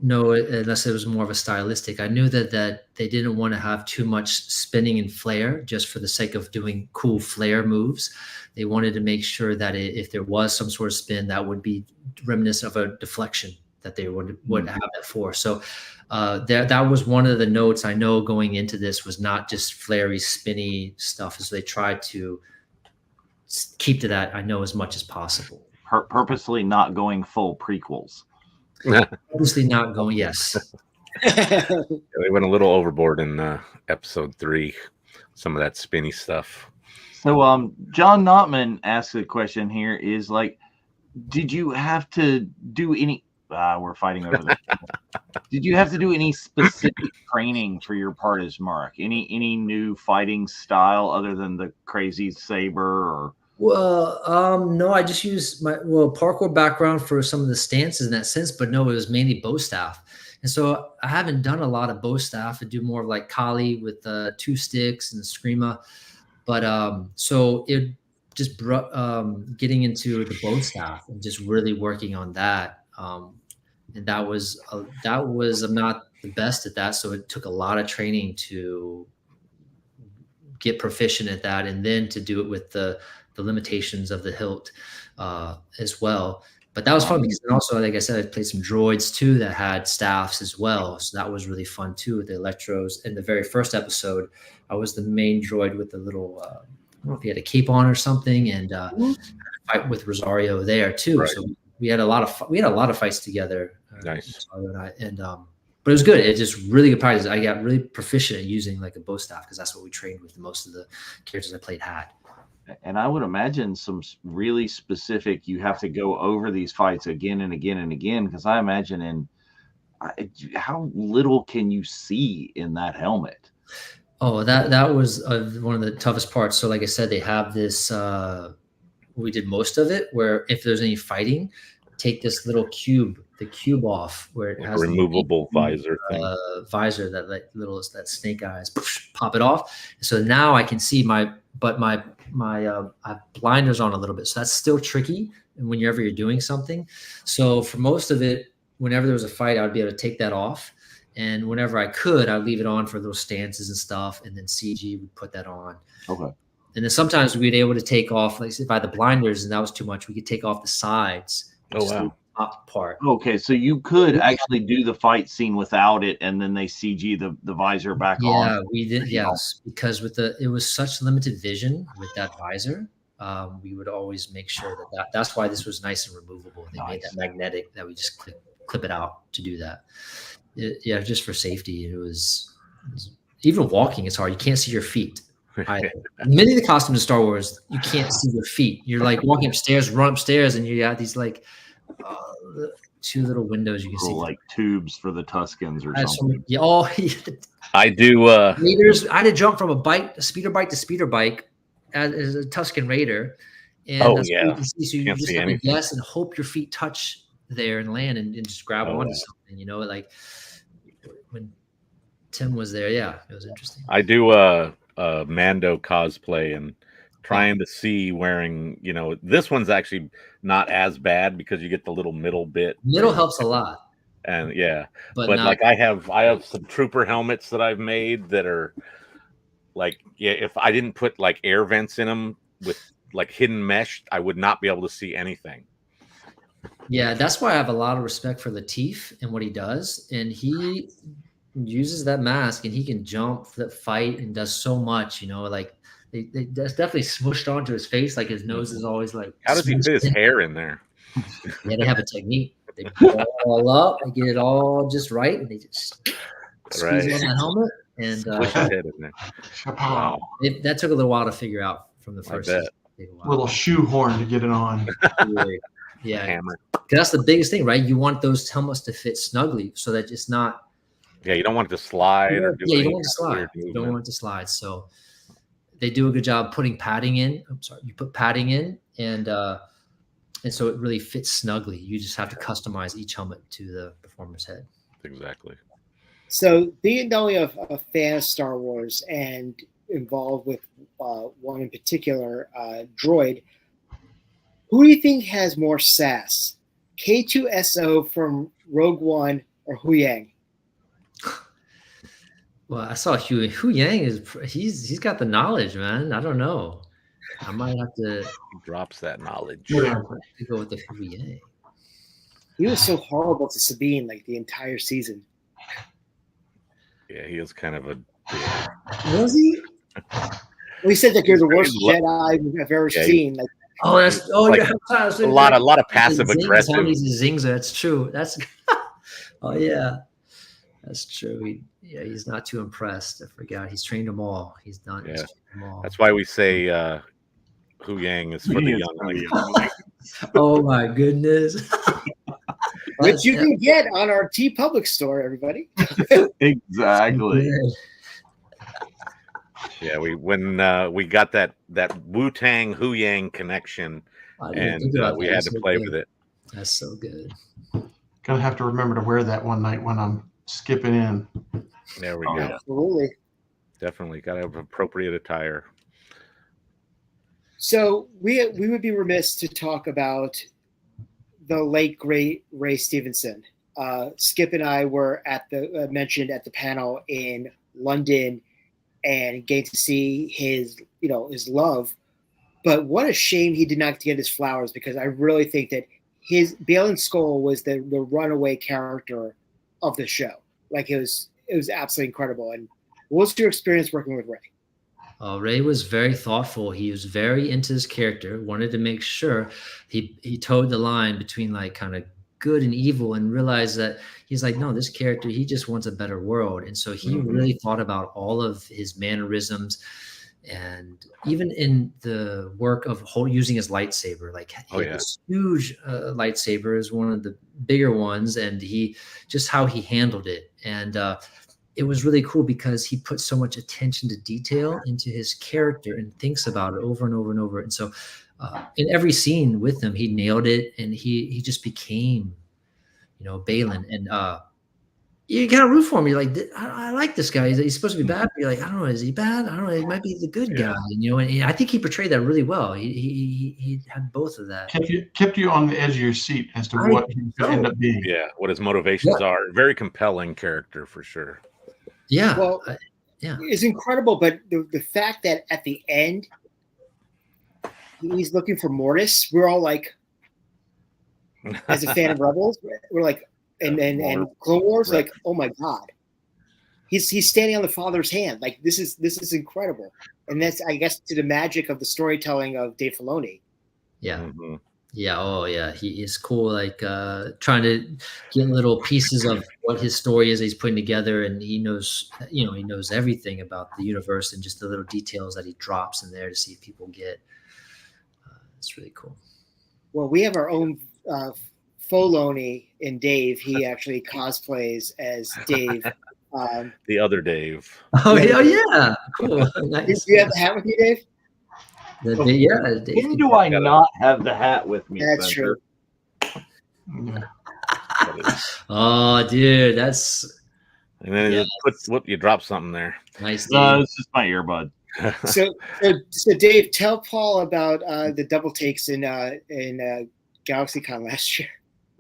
know it unless it was more of a stylistic. I knew that they didn't want to have too much spinning and flare just for the sake of doing cool flare moves. They wanted to make sure that if there was some sort of spin, that would be reminiscent of a deflection that they would have it for. So that was one of the notes I know going into this was not just flary, spinny stuff. So they tried to keep to that, I know, as much as possible. Purposely not going full prequels. Purposely not going, yes. They went a little overboard in episode 3, some of that spinny stuff. So John Notman asked a question here is like, did you have to do any we're fighting over this. Did you have to do any specific training for your part as Marrok? Any new fighting style other than the crazy saber or? Well, no, I just used my parkour background for some of the stances in that sense, but no, it was mainly bow staff. And so I haven't done a lot of bow staff. I do more of like Kali with 2 sticks and Screama. But so it just getting into the bow staff and just really working on that. And that was I'm not the best at that. So it took a lot of training to get proficient at that. And then to do it with the limitations of the hilt as well. But that was fun because then also, like I said, I played some droids too that had staffs as well. So that was really fun too with the Electros. In the very first episode, I was the main droid with the little, I don't know if he had a cape on or something, and fight with Rosario there too. Right. So we had a lot of fights together. Nice. Rosario and I, but it was good. It just really good practice. I got really proficient at using like a bow staff because that's what we trained with. Most of the characters I played had. And I would imagine some really specific, you have to go over these fights again and again and again, because I imagine how little can you see in that helmet? Oh, that was one of the toughest parts. So like I said, they have this, we did most of it, where if there's any fighting, take this little cube, the cube off, where it has a removable visor thing. Visor that like little, that snake eyes, pop it off. So now I can see my I have blinders on a little bit, so that's still tricky. And whenever you're doing something, so for most of it, whenever there was a fight, I would be able to take that off, and whenever I could, I'd leave it on for those stances and stuff, and then CG would put that on. Okay. And then sometimes we'd be able to take off, like if I had the blinders and that was too much, we could take off the sides. Oh wow. The top part. Okay, so you could actually do the fight scene without it, and then they CG the visor back on. Yeah, we did. Yes, because it was such limited vision with that visor. We would always make sure that's why this was nice and removable. They made that magnetic that we just clip it out to do that. Just for safety. It was even walking is hard. You can't see your feet. Many of the costumes in Star Wars, you can't see your feet. You're like walking upstairs, run upstairs, and you got these like two little windows you can see, like tubes for the Tuscans or something. I do. Raiders. I had to jump from a speeder bike to speeder bike as a Tuscan Raider, and that's what you can see. So you just have to guess and hope your feet touch there and land and just grab onto something. You know, like when Tim was there. Yeah, it was interesting. I do Mando cosplay and trying to see wearing, this one's actually not as bad because you get the little middle bit. Middle helps a lot. And but like I have some trooper helmets that I've made that are like, if I didn't put like air vents in them with like hidden mesh, I would not be able to see anything. Yeah, that's why I have a lot of respect for Latif and what he does. And he uses that mask and he can jump, flip, fight, and does so much, like that's definitely smushed onto his face. Like his nose is always like. How does he fit his hair in there? Yeah, they have a technique. They pull it all up, they get it all just right, and they just squeeze on that helmet. And his head in there. Wow. That took a little while to figure out from the first. Little shoehorn to get it on. Yeah, hammer. That's the biggest thing, right? You want those helmets to fit snugly so that it's not. Yeah, you don't want it to slide. You don't want it to slide. You don't want it to slide. So they do a good job putting padding in. I'm sorry, you put padding in, and so it really fits snugly. You just have to customize each helmet to the performer's head. Exactly. So being not only a fan of Star Wars and involved with one in particular, droid, who do you think has more sass? K2SO from Rogue One or Hu Yang? Well, I saw Hu Yang he's got the knowledge, man. I don't know. I might have to. He drops that knowledge. Yeah. To go with the Hu Yang. He was so horrible to Sabine like the entire season. Yeah, he was kind of a. Was he? Well, he said that you're the worst Jedi I've ever seen. Like, a lot of passive aggressive. He's a zingzer. That's true. That's. Oh yeah. That's true. He's not too impressed. I forgot. He's trained them all. He's done. Yeah. He's them all. That's why we say Hu Yang is for the young. Oh my goodness. Which you can get on our TeePublic store, everybody. Exactly. Yeah, when we got that Wu-Tang Hu Yang connection, and we had to play with it. That's so good. Gonna have to remember to wear that one night when I'm skipping in. There we go. Absolutely. Definitely got to have appropriate attire. So we would be remiss to talk about the late great Ray Stevenson. Skip and I were mentioned at the panel in London, and getting to see his love. But what a shame he did not get his flowers, because I really think that his Balin Skoll was the runaway character of the show. Like it was absolutely incredible. And what was your experience working with Ray? Ray was very thoughtful. He was very into his character, wanted to make sure he towed the line between like kind of good and evil, and realized that he's like, no, this character, he just wants a better world. And so he really thought about all of his mannerisms, and even in the work of using his lightsaber, like this huge lightsaber is one of the bigger ones, and he just how he handled it. And it was really cool because he put so much attention to detail into his character and thinks about it over and over and over. And so in every scene with him, he nailed it, and he just became, Balin. And you kind of root for him. You're like, I like this guy. He's supposed to be bad. But you're like, I don't know, is he bad? I don't know. He might be the good guy. And I think he portrayed that really well. He had both of that. Kept you on the edge of your seat as to what he could end up being. Yeah, what his motivations are. Very compelling character for sure. Yeah. Well, it's incredible. But the fact that at the end, he's looking for Mortis, we're all like, as a fan of Rebels, we're like, and Clone Wars, like, oh my God, he's standing on the Father's hand. Like this is incredible, and that's, I guess, to the magic of the storytelling of Dave Filoni. Yeah. Mm-hmm. Yeah. Oh yeah. He is cool. Like trying to get little pieces of what his story is that he's putting together. And he knows, he knows everything about the universe, and just the little details that he drops in there to see if people get. It's really cool. Well, we have our own Filoni in Dave. He actually cosplays as Dave. The other Dave. Oh yeah. Cool. Nice. Do you have the hat with you, Dave? When do I not have the hat with me? That's Spencer? true. Oh, dude, that's. And then you drop something there. Nice. It's just my earbud. So Dave, tell Paul about the double takes in GalaxyCon last year.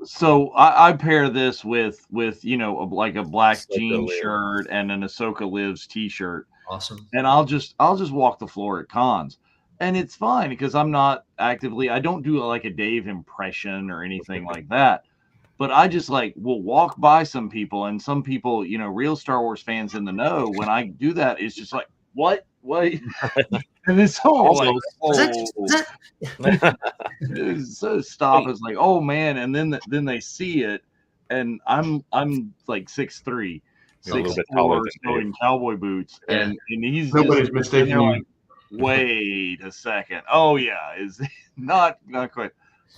So I pair this with like a black jean shirt and an Ahsoka Lives t-shirt. Awesome. And I'll just walk the floor at cons. And it's fine because I'm not actively, I don't do like a Dave impression or anything like that. But I just will walk by some people, and some people, real Star Wars fans in the know, when I do that, it's just like, what? And it's all so stop. It's like, oh man. And then they see it, and I'm like 6'3", 6'4", in cowboy boots, and he's nobody's mistaken you. Like, wait a second. Oh yeah, is not quite.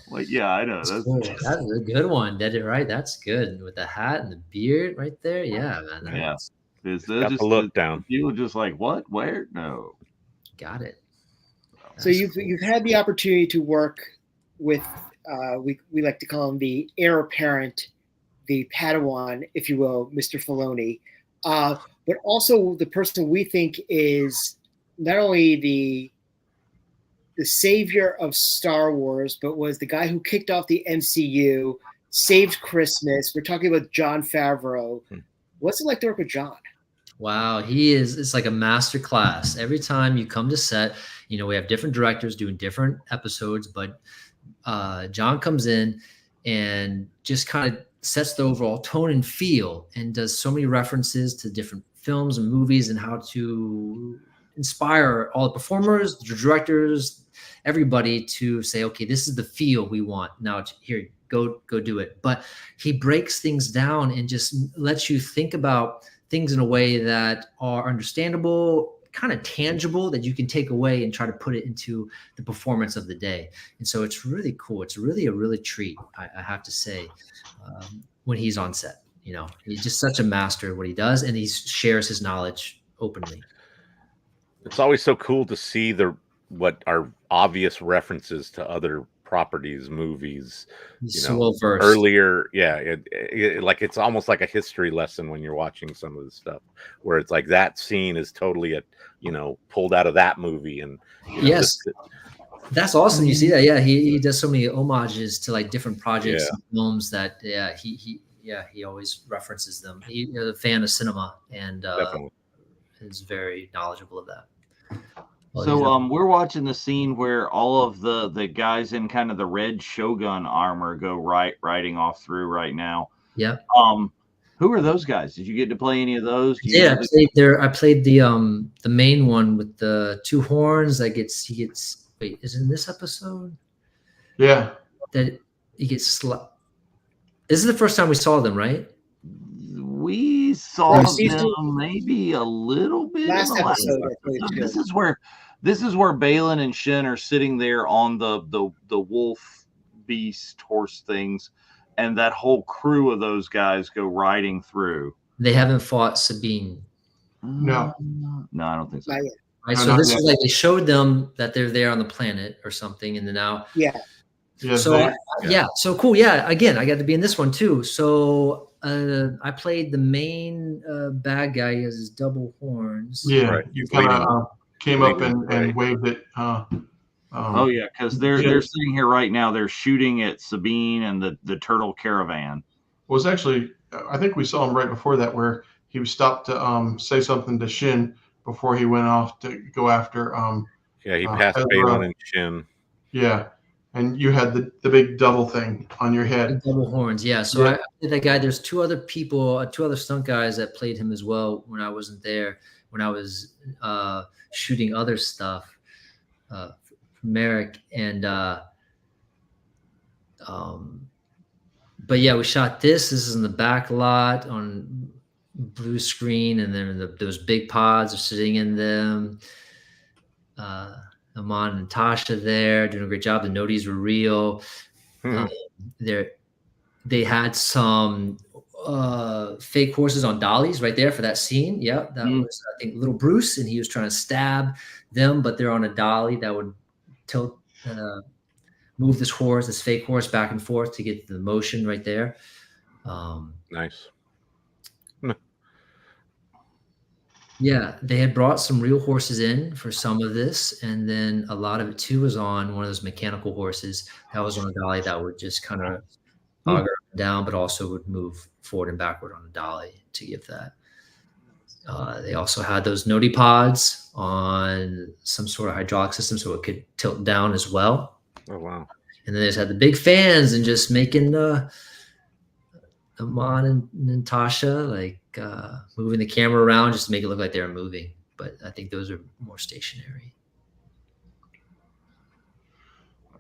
Like, yeah, I know. That's cool. That's a good one. Did it right. That's good with the hat and the beard right there. Yeah, man. Yeah. Got the look down. You were just like, what? Where? No. Got it. So you've had the opportunity to work with we like to call him the heir apparent, the Padawan, if you will, Mr. Filoni, but also the person we think is not only the savior of Star Wars, but was the guy who kicked off the MCU, saved Christmas. We're talking about Jon Favreau. What's it like to work with Jon? Wow, it's like a master class. Every time you come to set, we have different directors doing different episodes, but Jon comes in and just kind of sets the overall tone and feel, and does so many references to different films and movies and how to inspire all the performers, the directors, everybody to say, okay, this is the feel we want. Now here, go do it. But he breaks things down and just lets you think about things in a way that are understandable, kind of tangible, that you can take away and try to put it into the performance of the day. And so it's really cool. It's really a treat, I have to say, when he's on set. He's just such a master at what he does, and he shares his knowledge openly. It's always so cool to see what are obvious references to other properties, movies. So well versed. Earlier, it's almost like a history lesson when you're watching some of the stuff, where it's like that scene is totally pulled out of that movie, and yes, that's awesome. You see that? Yeah, he does so many homages to like different projects and films that he always references them. He's a fan of cinema, and is very knowledgeable of that. So we're watching the scene where all of the guys in kind of the red Shogun armor go riding off through right now. Yeah. Who are those guys? Did you get to play any of those? Yeah, I played the main one with the 2 horns that he gets. Wait, is it in this episode? Yeah. That he gets. This is the first time we saw them, right? We saw them maybe a little bit last in the episode. This is where Balin and Shin are sitting there on the wolf beast horse things, and that whole crew of those guys go riding through. They haven't fought Sabine. No, I don't think so. Right, so this is like they showed them that they're there on the planet or something, and then now so cool. Yeah, again, I got to be in this one too. So I played the main bad guy. He has his double horns. Yeah, right. You kind of came up and waved it. Oh yeah, because they're sitting here right now. They're shooting at Sabine and the turtle caravan. Was actually, I think we saw him right before that, where he was stopped to say something to Shin before he went off to go after. He passed Balin and Shin. Yeah. And you had the big double thing on your head. The double horns, yeah. So I did that guy. There's 2 other people, 2 other stunt guys that played him as well when I wasn't there, when I was shooting other stuff. Marrok and but yeah, we shot this. This is in the back lot on blue screen, and then those big pods are sitting in them. Amon and Tasha there doing a great job. The noties were real. They had some fake horses on dollies right there for that scene. Yeah, that was, I think, little Bruce, and he was trying to stab them, but they're on a dolly that would tilt, move this fake horse back and forth to get the motion right there. Nice. Yeah, they had brought some real horses in for some of this, and then a lot of it too was on one of those mechanical horses that was on a dolly that would just kind of auger down, but also would move forward and backward on a dolly to give that. They also had those noti pods on some sort of hydraulic system, so it could tilt down as well. Oh wow! And then they just had the big fans and just making Amon and Natasha like moving the camera around just to make it look like they were moving. But I think those are more stationary.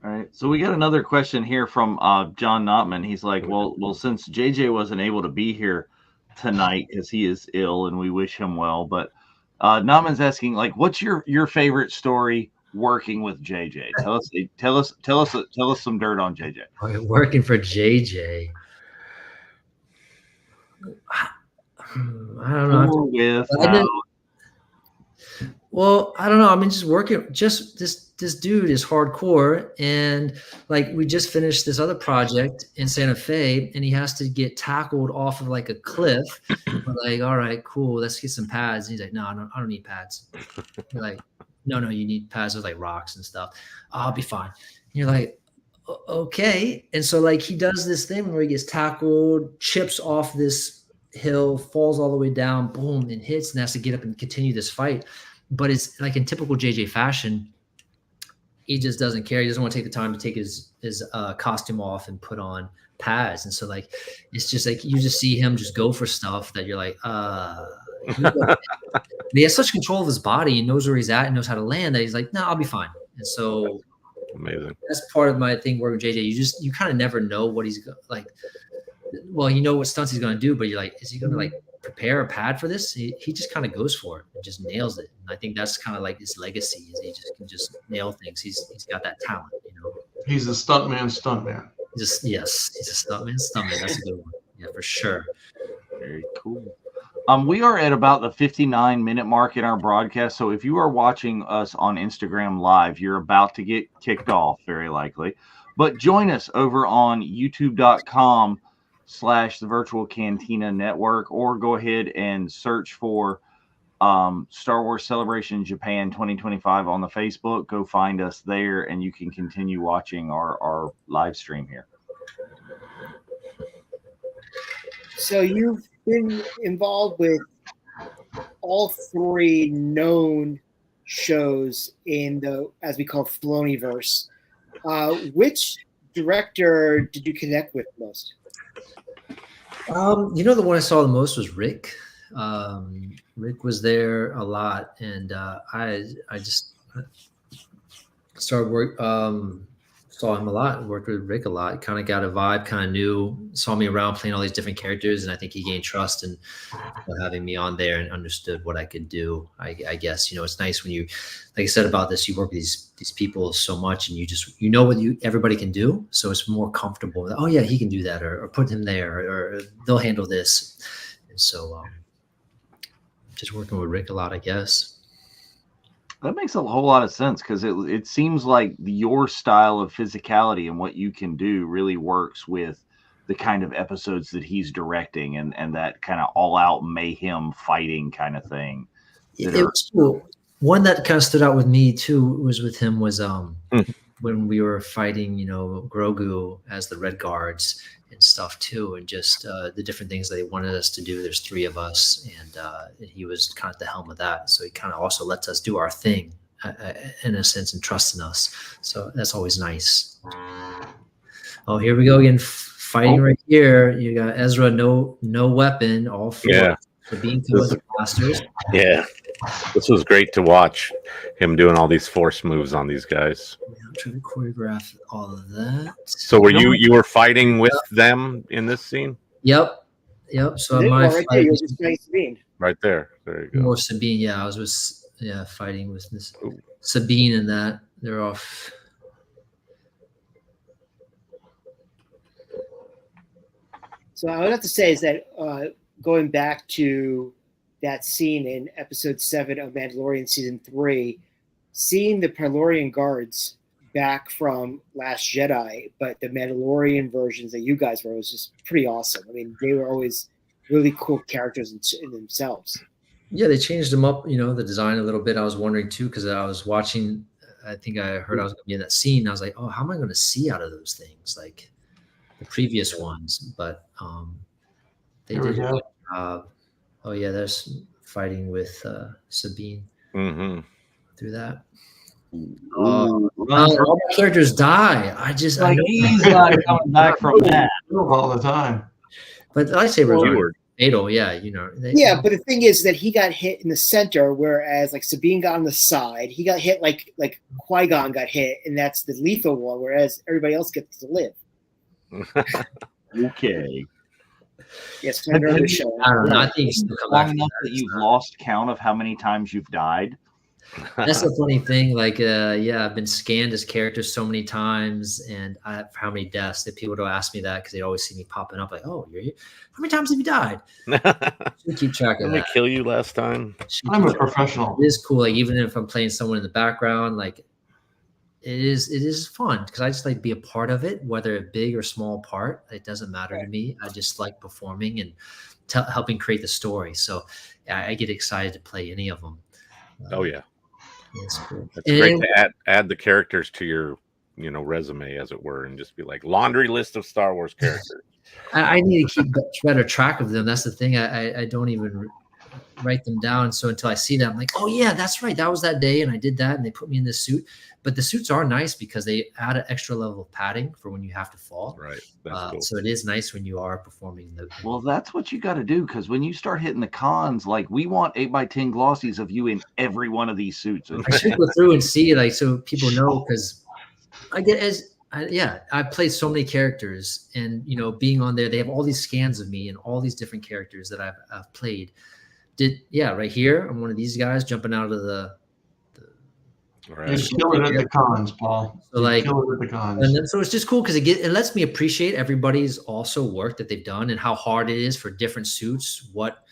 All right. So we got another question here from John Notman. He's like, well, since JJ wasn't able to be here tonight because he is ill and we wish him well, but Notman's asking, like, what's your favorite story working with JJ? Tell us some dirt on JJ. Working for JJ. I don't know. Well, I don't know. I mean, just working, just this dude is hardcore, and like we just finished this other project in Santa Fe, and he has to get tackled off of like a cliff. We're like, all right, cool, let's get some pads. And he's like, no, I don't need pads. You're like, no, you need pads with like rocks and stuff. I'll be fine. And you're like, okay. And so like he does this thing where he gets tackled, chips off this hill, falls all the way down, boom, and hits, and has to get up and continue this fight. But it's like in typical JJ fashion, he just doesn't care. He doesn't want to take the time to take his costume off and put on pads. And so like it's just like you just see him just go for stuff that you're like, he has such control of his body and knows where he's at and knows how to land that he's like, no, I'll be fine. And so amazing. That's part of my thing working with JJ. You kind of never know what he's like. Well, you know what stunts he's going to do, but you're like, is he going to like prepare a pad for this? He just kind of goes for it and just nails it. And I think that's kind of like his legacy is he just can just nail things. He's got that talent, you know. He's a stuntman. He's a stuntman. That's a good one. Yeah, for sure. Very cool. We are at about the 59-minute mark in our broadcast. So if you are watching us on Instagram Live, you're about to get kicked off, very likely. But join us over on youtube.com/the Virtual Cantina Network, or go ahead and search for Star Wars Celebration Japan 2025 on the Facebook. Go find us there, and you can continue watching our live stream here. So you've been involved with all 3 known shows in the, as we call, Filoniverse. Which director did you connect with most? The one I saw the most was Rick. Rick was there a lot, and I just started work. Saw him a lot, worked with Rick a lot, kind of got a vibe, kind of knew, saw me around playing all these different characters, and I think he gained trust in having me on there and understood what I could do. I guess, it's nice when you, like I said about this, you work with these people so much, and you know what everybody can do, so it's more comfortable. Oh yeah, he can do that, or put him there, or they'll handle this. And so just working with Rick a lot, I guess. That makes a whole lot of sense, because it seems like your style of physicality and what you can do really works with the kind of episodes that he's directing, and that kind of all-out mayhem fighting kind of thing. It was cool. One that kind of stood out with me too was when we were fighting, Grogu as the Red Guards and stuff too, and just the different things that they wanted us to do. There's 3 of us, and he was kind of at the helm of that, so he kind of also lets us do our thing in a sense and trust in us. So that's always nice. Oh, here we go again, fighting right here. You got Ezra, no weapon, all 4. Yeah. So being two of the masters. Yeah. This was great to watch him doing all these force moves on these guys. Yeah, I'm trying to choreograph all of that. So were you were fighting with them in this scene? Yep. So my right there, you're just playing Sabine. Right there. There you go. Or Sabine. Yeah, I was with fighting with this Sabine and that. They're off. So I would have to say is that going back to that scene in episode 7 of Mandalorian season 3, seeing the Praetorian guards back from Last Jedi, but the Mandalorian versions that you guys were, was just pretty awesome. I mean, they were always really cool characters in themselves. Yeah, they changed them up, the design a little bit. I was wondering too, because I was watching, I think I heard I was going to be in that scene. I was like, oh, how am I going to see out of those things? Like the previous ones, but they did a good job. Oh yeah, there's fighting with Sabine through that. All my characters die. He's not coming back from that all the time. But lightsabers are fatal, yeah. But the thing is that he got hit in the center, whereas like Sabine got on the side. He got hit like Qui-Gon got hit, and that's the lethal one, whereas everybody else gets to live. Okay. Yes, I don't know. I think long enough that you've lost count of how many times you've died. That's the funny thing. Like, I've been scanned as characters so many times, and I have how many deaths that people don't ask me that because they always see me popping up. Like, oh, how many times have you died? We keep track of that. Did I kill you last time? I'm a professional. It is cool. Like, even if I'm playing someone in the background, like it is fun because I just like be a part of it, whether a big or small part. It doesn't matter to me. I just like performing and helping create the story. So I get excited to play any of them. Oh yeah. It's cool. It's great to add the characters to your, resume, as it were, and just be like laundry list of Star Wars characters. I need to keep better track of them. That's the thing. I don't even write them down. So until I see them, I'm like, oh yeah, that's right. That was that day, and I did that, and they put me in this suit. But the suits are nice because they add an extra level of padding for when you have to fall. Right. That's cool. So it is nice when you are performing. Well, that's what you got to do, because when you start hitting the cons, like we want 8x10 glossies of you in every one of these suits. I should go through and see, like, so people know, because I played so many characters, and being on there, they have all these scans of me and all these different characters that I've played. Right here, I'm one of these guys jumping out of the. Right. You kill it at the cons, Paul. So like, kill it at the cons. And then, so it's just cool because it lets me appreciate everybody's also work that they've done and how hard it is for different suits, what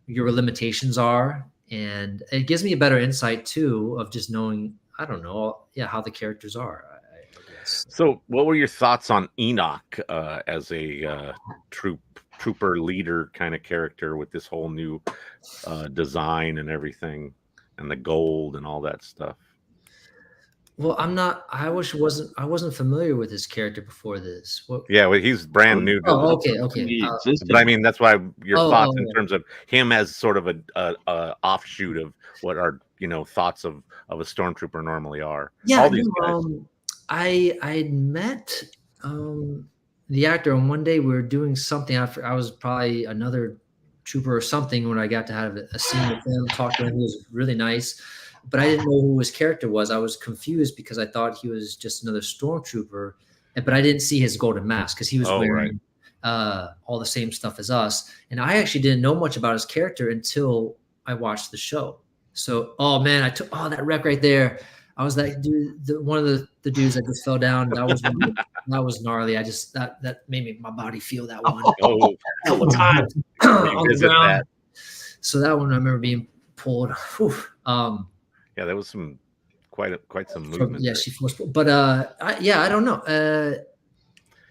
your limitations are, and it gives me a better insight too of just knowing, I don't know, how the characters are. I guess. So, what were your thoughts on Enoch as a trooper leader kind of character with this whole new design and everything, and the gold and all that stuff? Well, I wasn't familiar with this character before this. Yeah, well, he's brand new. Okay. But I mean, that's why your thoughts in terms of him as sort of a offshoot of what our thoughts of a stormtrooper normally are. Yeah, all these guys. I met the actor, and one day we were doing something. I was probably another trooper or something when I got to have a scene with him, talk to him. He was really nice, but I didn't know who his character was. I was confused because I thought he was just another stormtrooper, but I didn't see his golden mask because he was wearing all the same stuff as us. And I actually didn't know much about his character until I watched the show. So, oh man, I took that wreck right there. I was that dude, one of the dudes that just fell down. That was gnarly. I just that made my body feel that one a couple times on the ground. So that one I remember being pulled. Whew. Yeah, that was quite some movement. Yeah, she forced, but I don't know.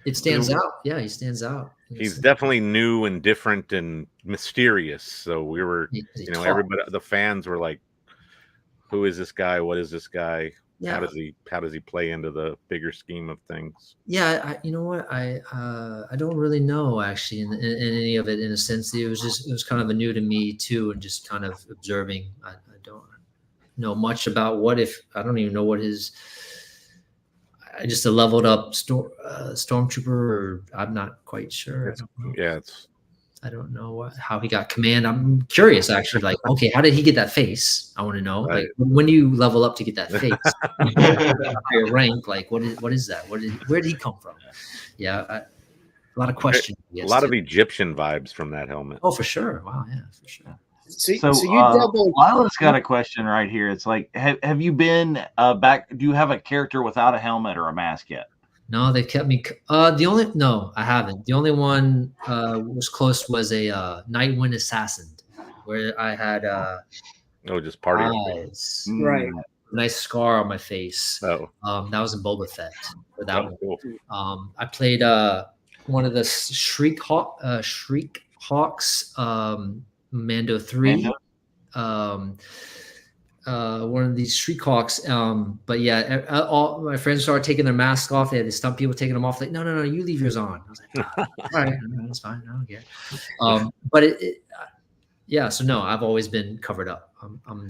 It stands out. Yeah, he stands out. He's definitely new and different and mysterious. So we were, everybody, the fans were like, "Who is this guy? What is this guy? Yeah. How does he play into the bigger scheme of things?" Yeah, you know what? I don't really know actually in any of it. In a sense, it was kind of a new to me too, and just kind of observing. I don't know much about I don't even know what his. Just a leveled up stormtrooper, or I'm not quite sure. I don't know how he got command. I'm curious, actually. Like, okay, how did he get that face? I want to know. Right. Like, when do you level up to get that face? Higher rank, like, what is that? Where did he come from? Yeah, a lot of questions. A lot of Egyptian vibes from that helmet. Oh, for sure. Wow, yeah, for sure. So you doubled. Lila's got a question right here. It's like, have you been back? Do you have a character without a helmet or a mask yet? No, they've kept me. I haven't. The only one was close was a Night Wind Assassin, where I had just party eyes, right? Nice scar on my face. Oh, that was in Boba Fett. For that one, cool. I played one of the Shriek Hawks. Mando 3, one of these Shriek Hawks. But yeah, all my friends started taking their masks off. They had the stunt people taking them off. Like, no, you leave yours on. I was like, all right, that's fine. I don't care. But yeah. So no, I've always been covered up. I'm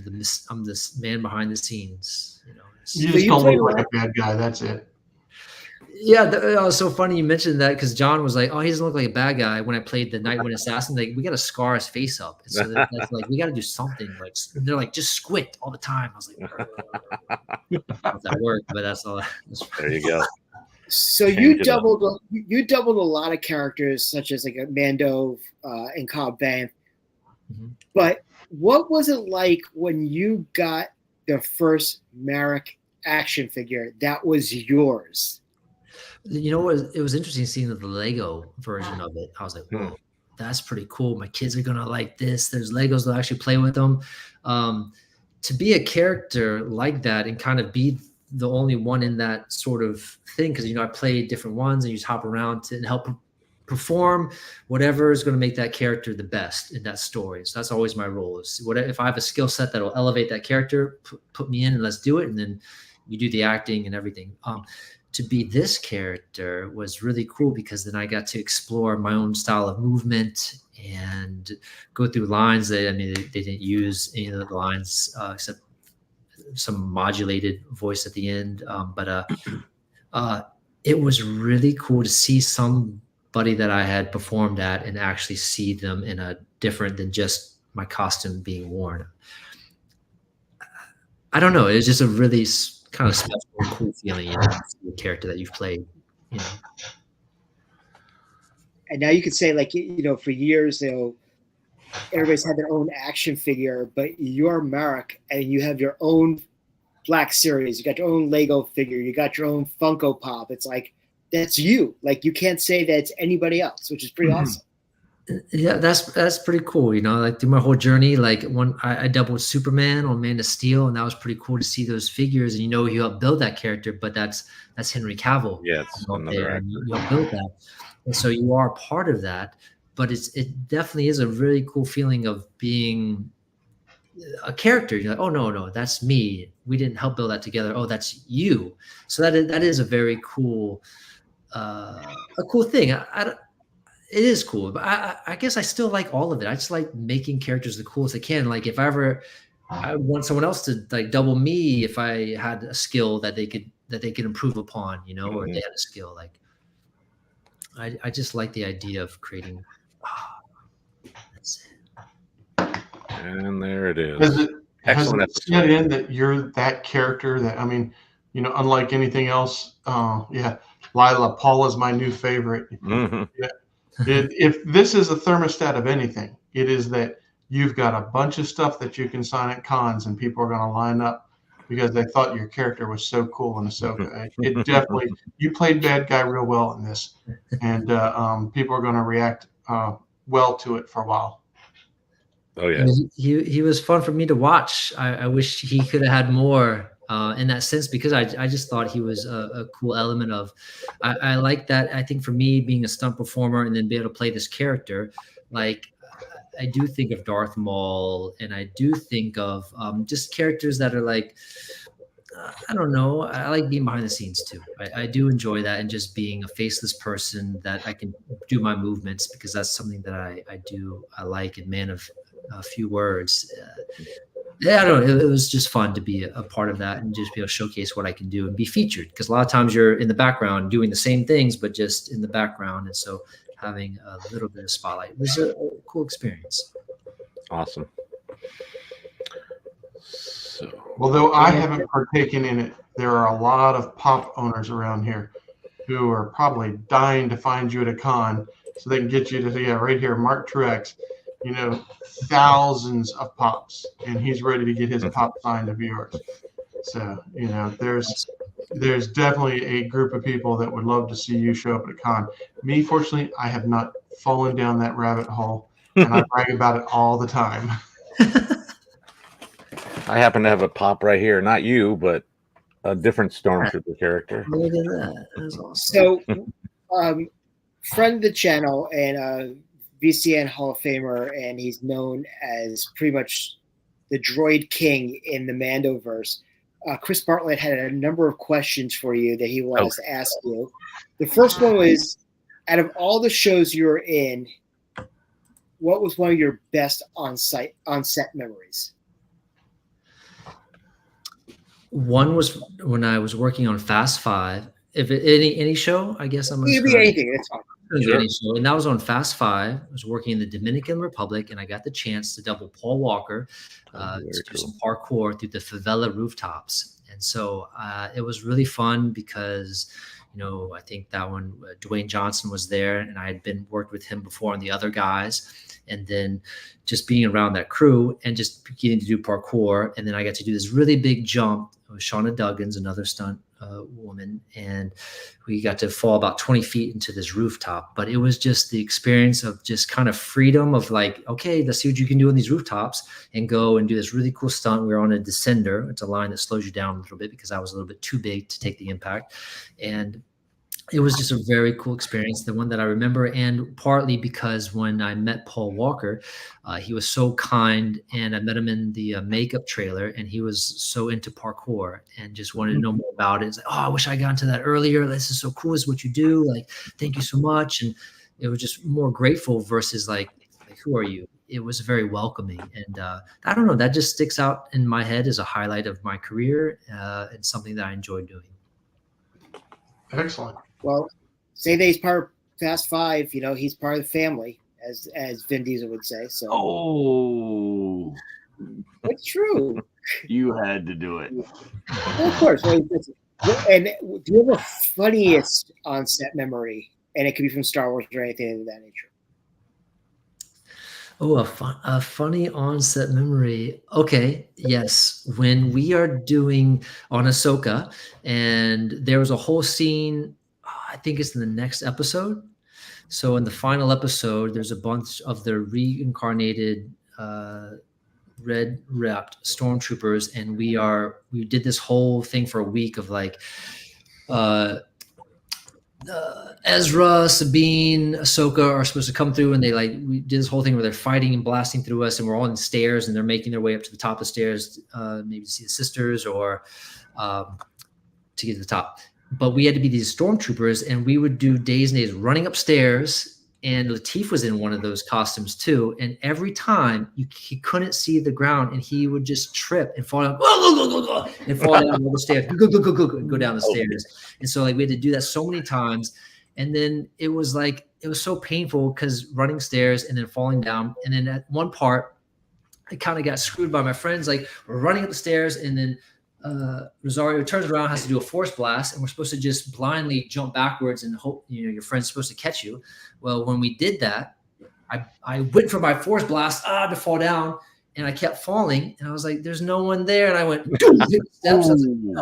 this man behind the scenes. You just don't look like a bad guy. That's it. Yeah, it was so funny you mentioned that because John was like, "Oh, he doesn't look like a bad guy." When I played the Night Wind Assassin, like, we got to scar his face up, and so that's like we got to do something. Like, they're like, just squint all the time. I was like, that worked, but that's all. There you go. So you doubled a lot of characters, such as like a Mando and Cobb Vanth. Mm-hmm. But what was it like when you got the first Marrok action figure that was yours? You know what? It was interesting seeing the Lego version of it. I was like, whoa, that's pretty cool. My kids are going to like this. There's Legos that actually play with them. To be a character like that and kind of be the only one in that sort of thing, because, I play different ones and you just hop around and help perform whatever is going to make that character the best in that story. So that's always my role. Is if I have a skill set that will elevate that character, put me in and let's do it. And then you do the acting and everything. To be this character was really cool because then I got to explore my own style of movement and go through lines that, they didn't use any of the lines except some modulated voice at the end. But it was really cool to see somebody that I had performed at and actually see them in a different than just my costume being worn. I don't know. It was just a really kind of special and cool feeling, the character that you've played, And now you could say, like, for years, everybody's had their own action figure, but you're Marrok and you have your own Black Series. You got your own Lego figure. You got your own Funko Pop. It's like, that's you. Like, you can't say that it's anybody else, which is pretty awesome. Yeah, that's pretty cool. Like through my whole journey, like when I doubled Superman on Man of Steel, and that was pretty cool to see those figures. And you helped build that character, but that's Henry Cavill. Yeah, it's another actor. You helped build that, and so you are part of that. But it definitely is a really cool feeling of being a character. You're like, oh no, that's me. We didn't help build that together. Oh, that's you. So that is a very cool, cool thing. It is cool, but I guess I still like all of it. I just like making characters the coolest I can. Like if I ever I would want someone else to like double me if I had a skill that they could improve upon, you know, or they had a skill. Like I just like the idea of creating. That's it. And there it is. Has Excellent it set in that you're that character that, I mean, you know, unlike anything else, yeah, Lila, Paul is my new favorite. Mm-hmm. Yeah. If this is a thermostat of anything, it is that you've got a bunch of stuff that you can sign at cons and people are going to line up because they thought your character was so cool in Ahsoka. It definitely, you played bad guy real well in this, and people are going to react well to it for a while. Oh yeah, he was fun for me to watch. I wish he could have had more in that sense, because I just thought he was a cool element of. I like that. I think for me, being a stunt performer and then be able to play this character, like I do think of Darth Maul, and I do think of just characters that are like. I don't know. I like being behind the scenes too. I do enjoy that, and just being a faceless person that I can do my movements, because that's something that I like. And man of a few words. Yeah, I don't know. It was just fun to be a part of that and just be able to showcase what I can do and be featured. Because a lot of times you're in the background doing the same things, but just in the background. And so having a little bit of spotlight was a cool experience. Awesome. So, although I haven't partaken in it, there are a lot of pop owners around here who are probably dying to find you at a con so they can get you to, yeah, right here, Mark Truex, you know, thousands of pops, and he's ready to get his pop signed to viewers. So, you know, there's definitely a group of people that would love to see you show up at a con. Me, fortunately, I have not fallen down that rabbit hole, and I brag about it all the time. I happen to have a pop right here. Not you, but a different Stormtrooper character. Look at that. That's awesome. So, friend of the channel and VCN Hall of Famer, and he's known as pretty much the droid king in the Mandoverse. Chris Bartlett had a number of questions for you that he wanted us to ask you. The first one was, out of all the shows you were in, what was one of your best on-set memories? One was when I was working on Fast Five. If any show, I guess I'm. It could be anything. That's fine. Sure. Show. And that was on Fast Five. I was working in the Dominican Republic, and I got the chance to double Paul Walker to do some parkour through the favela rooftops. And so it was really fun because, you know, I think that one, Dwayne Johnson was there, and I had worked with him before on the other guys. And then just being around that crew and just getting to do parkour. And then I got to do this really big jump with Shauna Duggins, another stunt woman. And we got to fall about 20 feet into this rooftop. But it was just the experience of just kind of freedom of like, okay, let's see what you can do on these rooftops, and go and do this really cool stunt. We were on a descender. It's a line that slows you down a little bit because I was a little bit too big to take the impact. And it was just a very cool experience, the one that I remember, and partly because when I met Paul Walker, he was so kind, and I met him in the makeup trailer, and he was so into parkour and just wanted to know more about it. It's like, oh, I wish I got into that earlier. This is so cool. This is what you do. Like, thank you so much. And it was just more grateful versus like who are you? It was very welcoming. And I don't know, that just sticks out in my head as a highlight of my career and something that I enjoyed doing. Excellent. Well, say that he's part of Fast Five, you know, he's part of the family, as Vin Diesel would say. So, oh, it's true. You had to do it. Well, of course. And do you have a funniest on-set memory? And it could be from Star Wars or anything of that nature. Oh, a funny on-set memory. Okay, yes. When we are doing on Ahsoka, and there was a whole scene, I think it's in the next episode. So in the final episode, there's a bunch of the reincarnated red-wrapped stormtroopers, and we did this whole thing for a week of like Ezra, Sabine, Ahsoka are supposed to come through, and we did this whole thing where they're fighting and blasting through us, and we're all in the stairs, and they're making their way up to the top of the stairs, maybe to see the sisters or to get to the top. But we had to be these stormtroopers, and we would do days and days running upstairs and Latif was in one of those costumes too. And every time he couldn't see the ground, and he would just trip and fall down, and fall down all the stairs, go down the stairs. And so like we had to do that so many times. And then it was so painful because running stairs and then falling down. And then at one part, I kind of got screwed by my friends. Like we're running up the stairs, and then Rosario turns around, has to do a force blast, and we're supposed to just blindly jump backwards and hope your friend's supposed to catch you. Well, when we did that, I went for my force blast to fall down, and I kept falling, and I was like, "There's no one there," and I went steps, and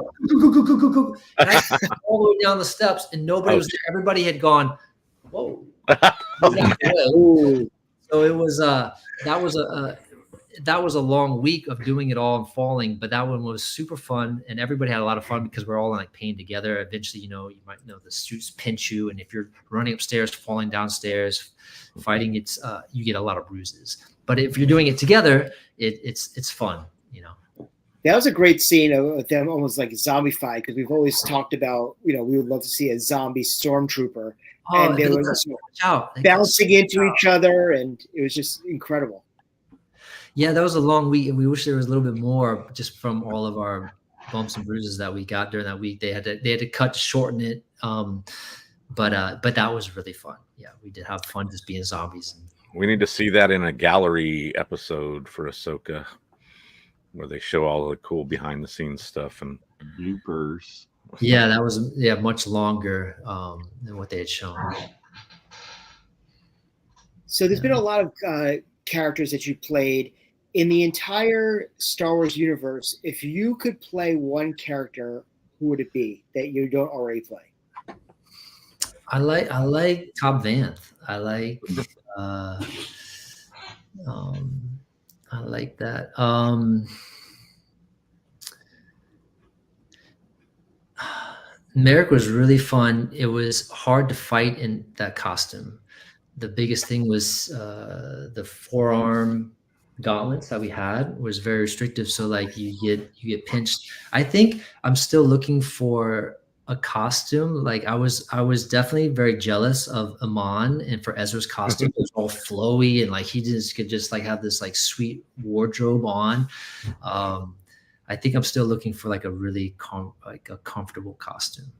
I fell all the way down the steps, and nobody was there. Everybody had gone, "Whoa!" So it was that was a long week of doing it all and falling, but that one was super fun, and everybody had a lot of fun because we're all like pain together. Eventually, you might know the suits pinch you, and if you're running upstairs, falling downstairs, fighting, you get a lot of bruises. But if you're doing it together, it's fun, That was a great scene of them almost like zombified, because we've always talked about, we would love to see a zombie stormtrooper, and they were bouncing into each other, and it was just incredible. Yeah, that was a long week, and we wish there was a little bit more just from all of our bumps and bruises that we got during that week. They had to cut to shorten it, but that was really fun. Yeah, we did have fun just being zombies. We need to see that in a gallery episode for Ahsoka, where they show all the cool behind the scenes stuff and bloopers. Yeah, that was much longer than what they had shown. So there's been a lot of characters that you played in the entire Star Wars universe. If you could play one character, who would it be that you don't already play? I like Cobb Vanth. I like that. Marrok was really fun. It was hard to fight in that costume. The biggest thing was the forearm gauntlets that we had was very restrictive. So like you get pinched. I think I'm still looking for a costume. Like I was definitely very jealous of Amon and for Ezra's costume. It was all flowy and like he could just like have this like sweet wardrobe on. I think I'm still looking for like a really comfortable costume.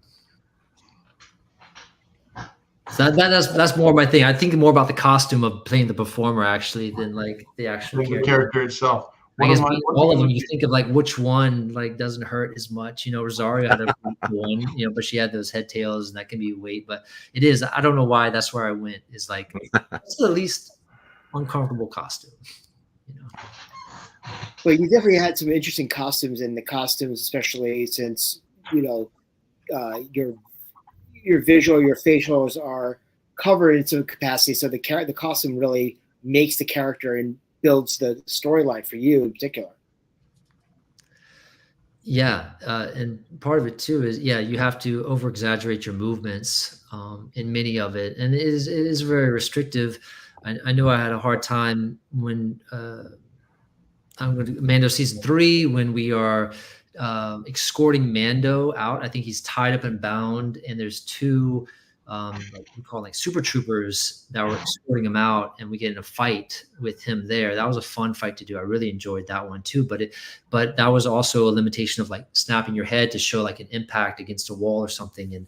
So that's more my thing. I think more about the costume of playing the performer actually than like the actual character itself. I guess all of them, you think of like which one like doesn't hurt as much. Rosario had a one, but she had those head tails and that can be weight. But it is, I don't know why that's where I went. Is like it's the least uncomfortable costume. Well, you definitely had some interesting costumes, and the costumes, especially since your visual, your facials are covered in some capacity, so the costume really makes the character and builds the storyline for you in particular. Yeah, and part of it too is you have to over exaggerate your movements in many of it, and it is very restrictive. I know I had a hard time when I'm going to Mando season 3 when we are escorting Mando out. I think he's tied up and bound, and there's two we call like super troopers that were escorting him out, and we get in a fight with him there. That was a fun fight to do. I really enjoyed that one too. But that was also a limitation of like snapping your head to show like an impact against a wall or something. And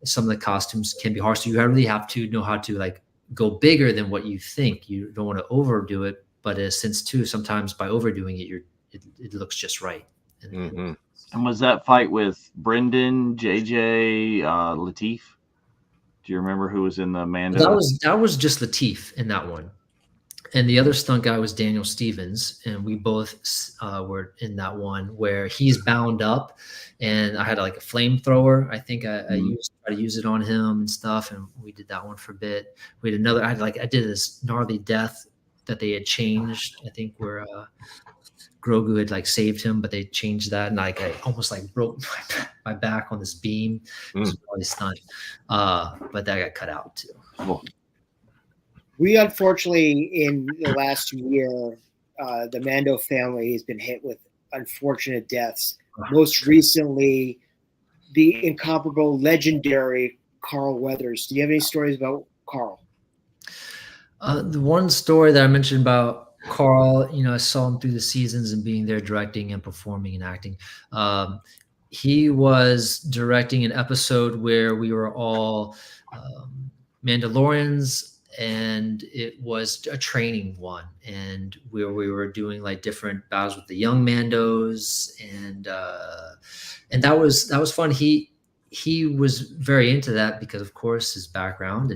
some of the costumes can be harsh, so you really have to know how to like go bigger than what you think. You don't want to overdo it, but since too sometimes by overdoing it, it looks just right. And was that fight with Brendan, JJ, Latif? Do you remember who was in the Mando? That was just Latif in that one, and the other stunt guy was Daniel Stevens, and we both were in that one where he's bound up, and I had like a flamethrower. I think I tried to use it on him and stuff, and we did that one for a bit. We had another. I did this gnarly death that they had changed. I think where Grogu had like saved him, but they changed that, and like I almost like broke my back on this beam. It was really stunned, but that got cut out too. Cool. We unfortunately in the last year, the Mando family has been hit with unfortunate deaths. Most recently, the incomparable, legendary Carl Weathers. Do you have any stories about Carl? The one story that I mentioned about Carl, I saw him through the seasons and being there directing and performing and acting. He was directing an episode where we were all Mandalorians, and it was a training one, and where we were doing like different battles with the young Mandos, and that was fun. He was very into that because, of course, his background,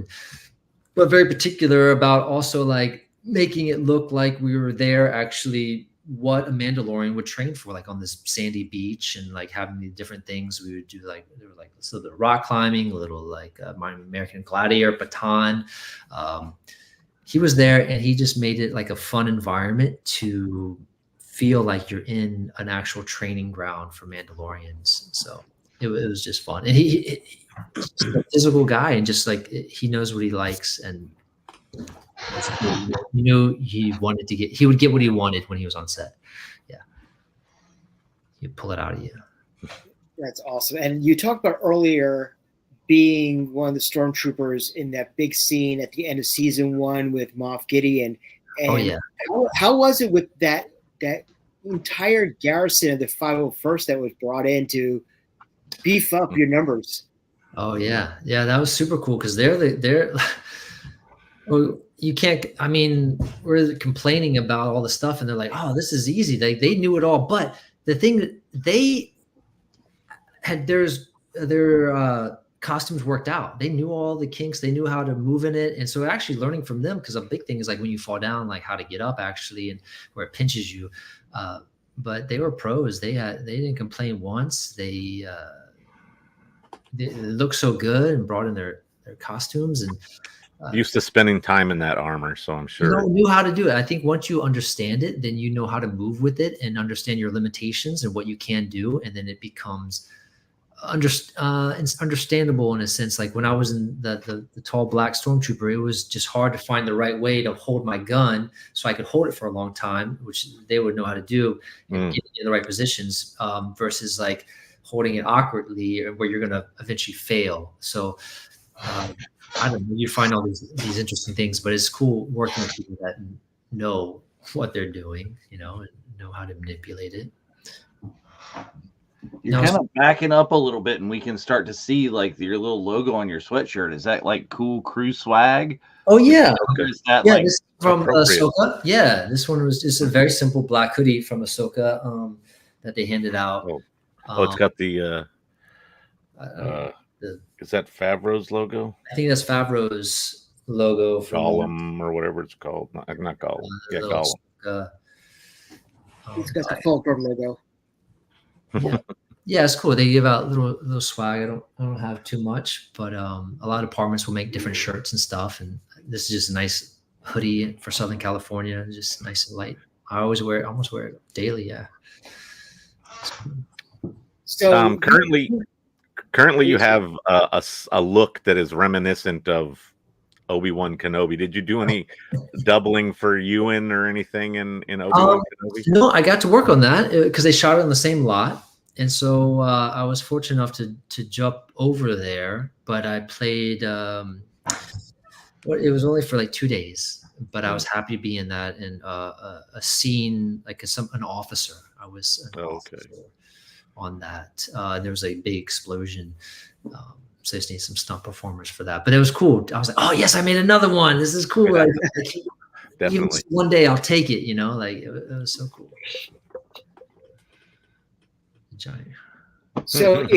but very particular about also like making it look like we were there actually what a Mandalorian would train for, like on this sandy beach, and like having the different things we would do. Like there were like a little bit of rock climbing, a little like American Gladiator baton. He was there, and he just made it like a fun environment to feel like you're in an actual training ground for Mandalorians. So it was just fun. And he's a physical guy, and just like he knows what he likes, and he would get what he wanted when he was on set. Yeah, he'd pull it out of you. That's awesome. And you talked about earlier being one of the stormtroopers in that big scene at the end of season 1 with Moff Gideon. And oh yeah, how was it with that entire garrison of the 501st that was brought in to beef up your numbers? Oh yeah, that was super cool because they're well, you can't. I mean, we're complaining about all the stuff, and they're like, "Oh, this is easy." They knew it all, but the thing that they had, their costumes worked out. They knew all the kinks. They knew how to move in it, and so actually learning from them, because a big thing is like when you fall down, like how to get up actually, and where it pinches you. But they were pros. They didn't complain once. They looked so good and brought in their costumes, and used to spending time in that armor, so I'm sure knew how to do it. I think once you understand it, then you know how to move with it and understand your limitations and what you can do, and then it becomes it's understandable in a sense. Like when I was in the tall black stormtrooper, it was just hard to find the right way to hold my gun so I could hold it for a long time, which they would know how to do and get in the right positions, versus like holding it awkwardly where you're going to eventually fail. So I don't know, you find all these interesting things, but it's cool working with people that know what they're doing, and know how to manipulate it. You're kind of backing up a little bit, and we can start to see like your little logo on your sweatshirt. Is that like cool crew swag? Oh yeah, is that yeah. like This from Ahsoka. Yeah, this one was just a very simple black hoodie from Ahsoka that they handed out. It's got the is that Favreau's logo? I think that's Favreau's logo from Gollum or whatever it's called. Not Gollum. Yeah, Gollum. It's got the Fulcrum logo. Yeah, it's cool. They give out little swag. I don't have too much, but a lot of departments will make different shirts and stuff. And this is just a nice hoodie for Southern California, just nice and light. I almost wear it daily. Yeah. So currently you have a look that is reminiscent of Obi-Wan Kenobi. Did you do any doubling for Ewan or anything in Obi-Wan Kenobi? No, I got to work on that because they shot it on the same lot. And so I was fortunate enough to jump over there, but I played, it was only for like 2 days, but I was happy to be in that, and a scene, like an officer. I was an officer on that. There was a big explosion. So I just need some stunt performers for that, but it was cool. I was like, oh yes, I made another one. This is cool. Yeah, definitely. One day I'll take it, like it was so cool. Giant. So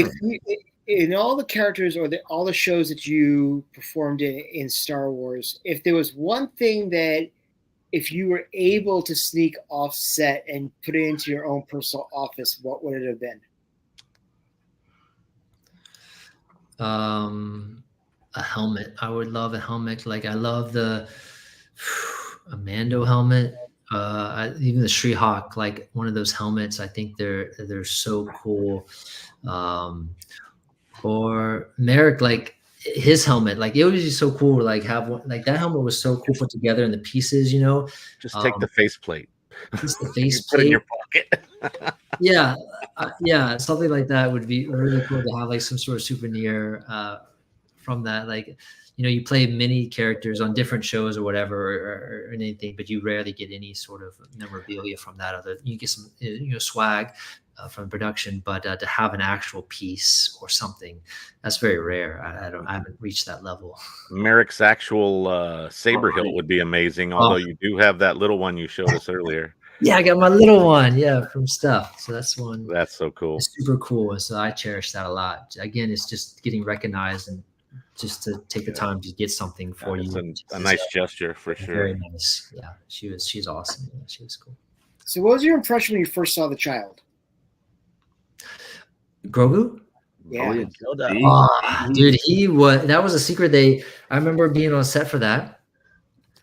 in all the characters or all the shows that you performed in Star Wars, if there was one thing that if you were able to sneak off set and put it into your own personal office, what would it have been? A helmet. I would love a helmet. Like I love a Mando helmet. Even the She-Hulk, like one of those helmets. I think they're so cool. Or Marrok, like his helmet, like it would be so cool to like have one. Like that helmet was so cool put together in the pieces. Just take the faceplate. Just the faceplate. Put it in your pocket. Yeah, something like that would be really cool to have, like some sort of souvenir from that. Like, you play many characters on different shows or whatever, or anything, but you rarely get any sort of memorabilia from that. You get some, swag from production, but to have an actual piece or something, that's very rare. I haven't reached that level. Marrok's actual saber hilt would be amazing, although you do have that little one you showed us earlier. Yeah, I got my little one, from stuff. So that's one. That's so cool. It's super cool. And so I cherish that a lot. Again, it's just getting recognized and just to take the time to get something for you. It's a nice gesture for sure. Very nice. Yeah, she's awesome. Yeah, she was cool. So what was your impression when you first saw the child? Grogu? Yeah. Dude, that was a secret. I remember being on set for that.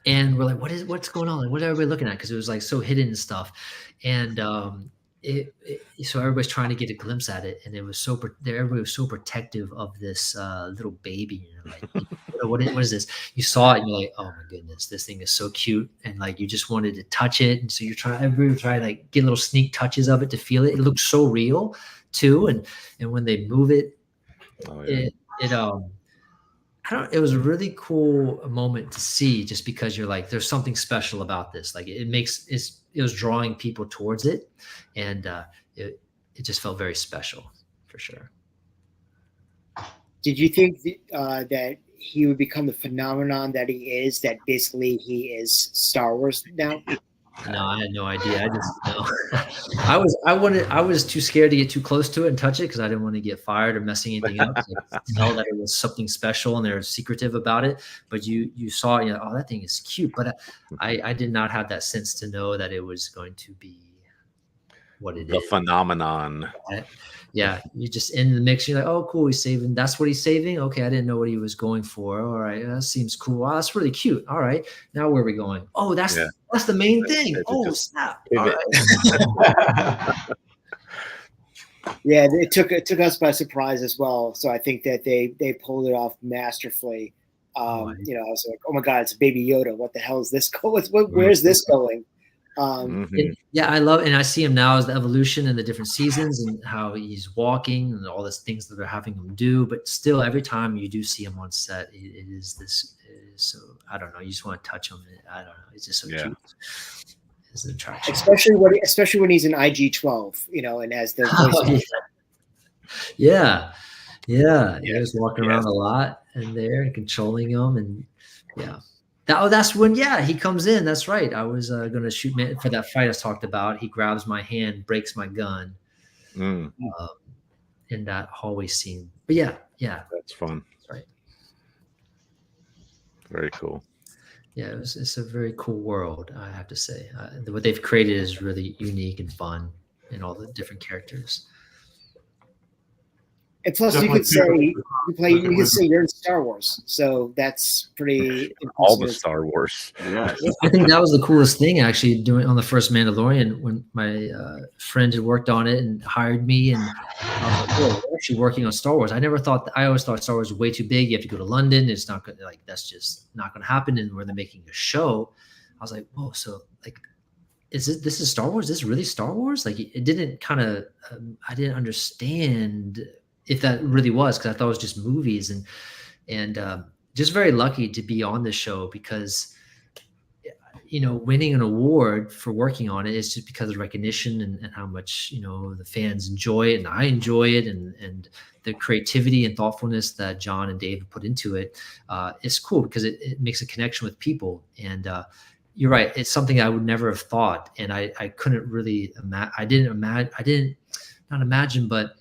And we're like, what's going on? Like, what are everybody looking at? Because it was like so hidden and stuff. And so everybody's trying to get a glimpse at it. And everybody was so protective of this little baby. Like, what is this? You saw it and you're like, oh my goodness, this thing is so cute. And like, you just wanted to touch it. And so everybody was trying to like get little sneak touches of it to feel it. It looks so real too. And when they move it, it was a really cool moment to see, just because you're like, there's something special about this. Like it was drawing people towards it, and it just felt very special for sure. Did you think that he would become the phenomenon that he is, that basically he is Star Wars now? No, I had no idea. I just know. I was too scared to get too close to it and touch it because I didn't want to get fired or messing anything up. Like, know that it was something special and they're secretive about it. But you saw it, oh, that thing is cute. But I did not have that sense to know that it was going to be what it is. The phenomenon. Yeah, you just in the mix. You're like, oh, cool. He's saving. That's what he's saving. Okay, I didn't know what he was going for. All right, that seems cool. Wow, that's really cute. All right, now where are we going? Oh, that's the main thing. Oh, snap! All right. Yeah, it took us by surprise as well. So I think that they pulled it off masterfully. I was like, oh my God, it's a Baby Yoda. What the hell is this going? Where's this going? I love, and I see him now as the evolution in the different seasons and how he's walking and all these things that they're having him do. But still, every time you do see him on set, it is so, I don't know, you just want to touch him. I don't know, it's just so cute. It's an attraction, especially when he's in IG-12, and as the voice. He was walking around a lot and there and controlling him, and that's when he comes in. That's right. I was going to shoot for that fight I talked about. He grabs my hand, breaks my gun in that hallway scene. But that's fun. That's right. Very cool. Yeah, it's a very cool world, I have to say. What they've created is really unique and fun, and all the different characters. And plus, you could say you're in Star Wars, so that's pretty. All the Star Wars. Yeah, I think that was the coolest thing actually doing on the first Mandalorian, when my friend had worked on it and hired me, and I was like, "Oh, we're actually working on Star Wars." I always thought Star Wars was way too big. You have to go to London. It's not good. Like, that's just not going to happen. And where they're making a show, I was like, "Whoa!" So like, this is Star Wars? This is really Star Wars? Like, it didn't kind of. I didn't understand if that really was, because I thought it was just movies, and just very lucky to be on this show, because winning an award for working on it is just because of recognition and how much the fans enjoy it, and I enjoy it, and the creativity and thoughtfulness that John and Dave put into it. It's cool because it makes a connection with people, and you're right, it's something I would never have thought, and I couldn't really imagine, but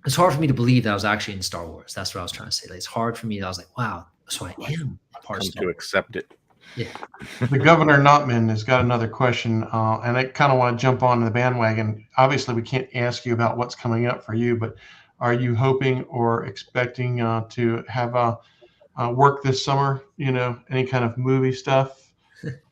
it's hard for me to believe that I was actually in Star Wars. That's what I was trying to say. Like, it's hard for me. I was like, wow, so I am a part of Star Wars. To accept it. Yeah. The Governor Notman has got another question, and I kind of want to jump on the bandwagon. Obviously, we can't ask you about what's coming up for you, but are you hoping or expecting to have work this summer? Any kind of movie stuff?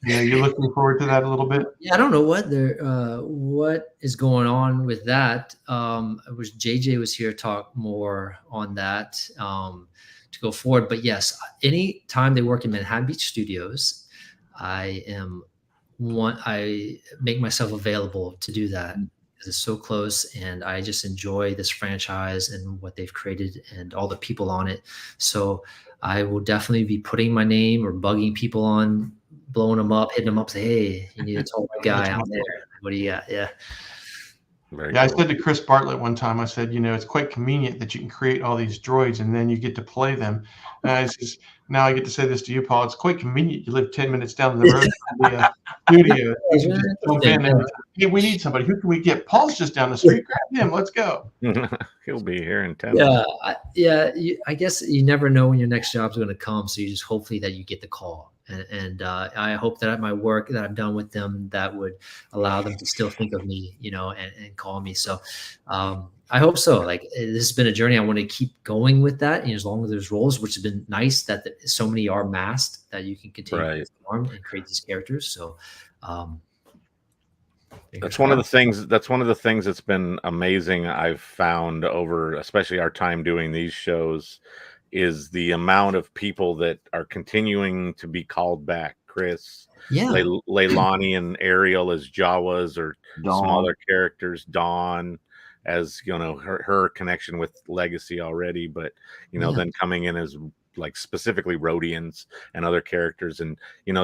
You're looking forward to that a little bit? Yeah, I don't know what is going on with that. I wish JJ was here to talk more on that to go forward. But yes, any time they work in Manhattan Beach Studios, I make myself available to do that. because it's so close, and I just enjoy this franchise and what they've created and all the people on it. So I will definitely be putting my name or bugging people on, blowing them up, hitting them up, say, hey, you need to tell my guy out there. What do you got? Yeah. Very Yeah, cool. I said to Chris Bartlett one time, I said, it's quite convenient that you can create all these droids and then you get to play them. Now I get to say this to you, Paul. It's quite convenient. You live 10 minutes down the road from the studio. You can just jump in and, hey, we need somebody. Who can we get? Paul's just down the street. Grab him. Let's go. He'll be here in 10 minutes. I guess you never know when your next job's going to come. So you just hopefully that you get the call. And I hope that at my work that I've done with them, that would allow them to still think of me, and call me. So I hope so. Like, this has been a journey. I want to keep going with that. And as long as there's roles, which has been nice that so many are masked, that you can continue to form and create these characters. So that's one of the things that's been amazing. I've found over, especially our time doing these shows, is the amount of people that are continuing to be called back. Chris, Leilani and Ariel as Jawas or Dawn. Smaller characters. Dawn as, her connection with Legacy already, but, then coming in as like specifically Rhodians and other characters. And,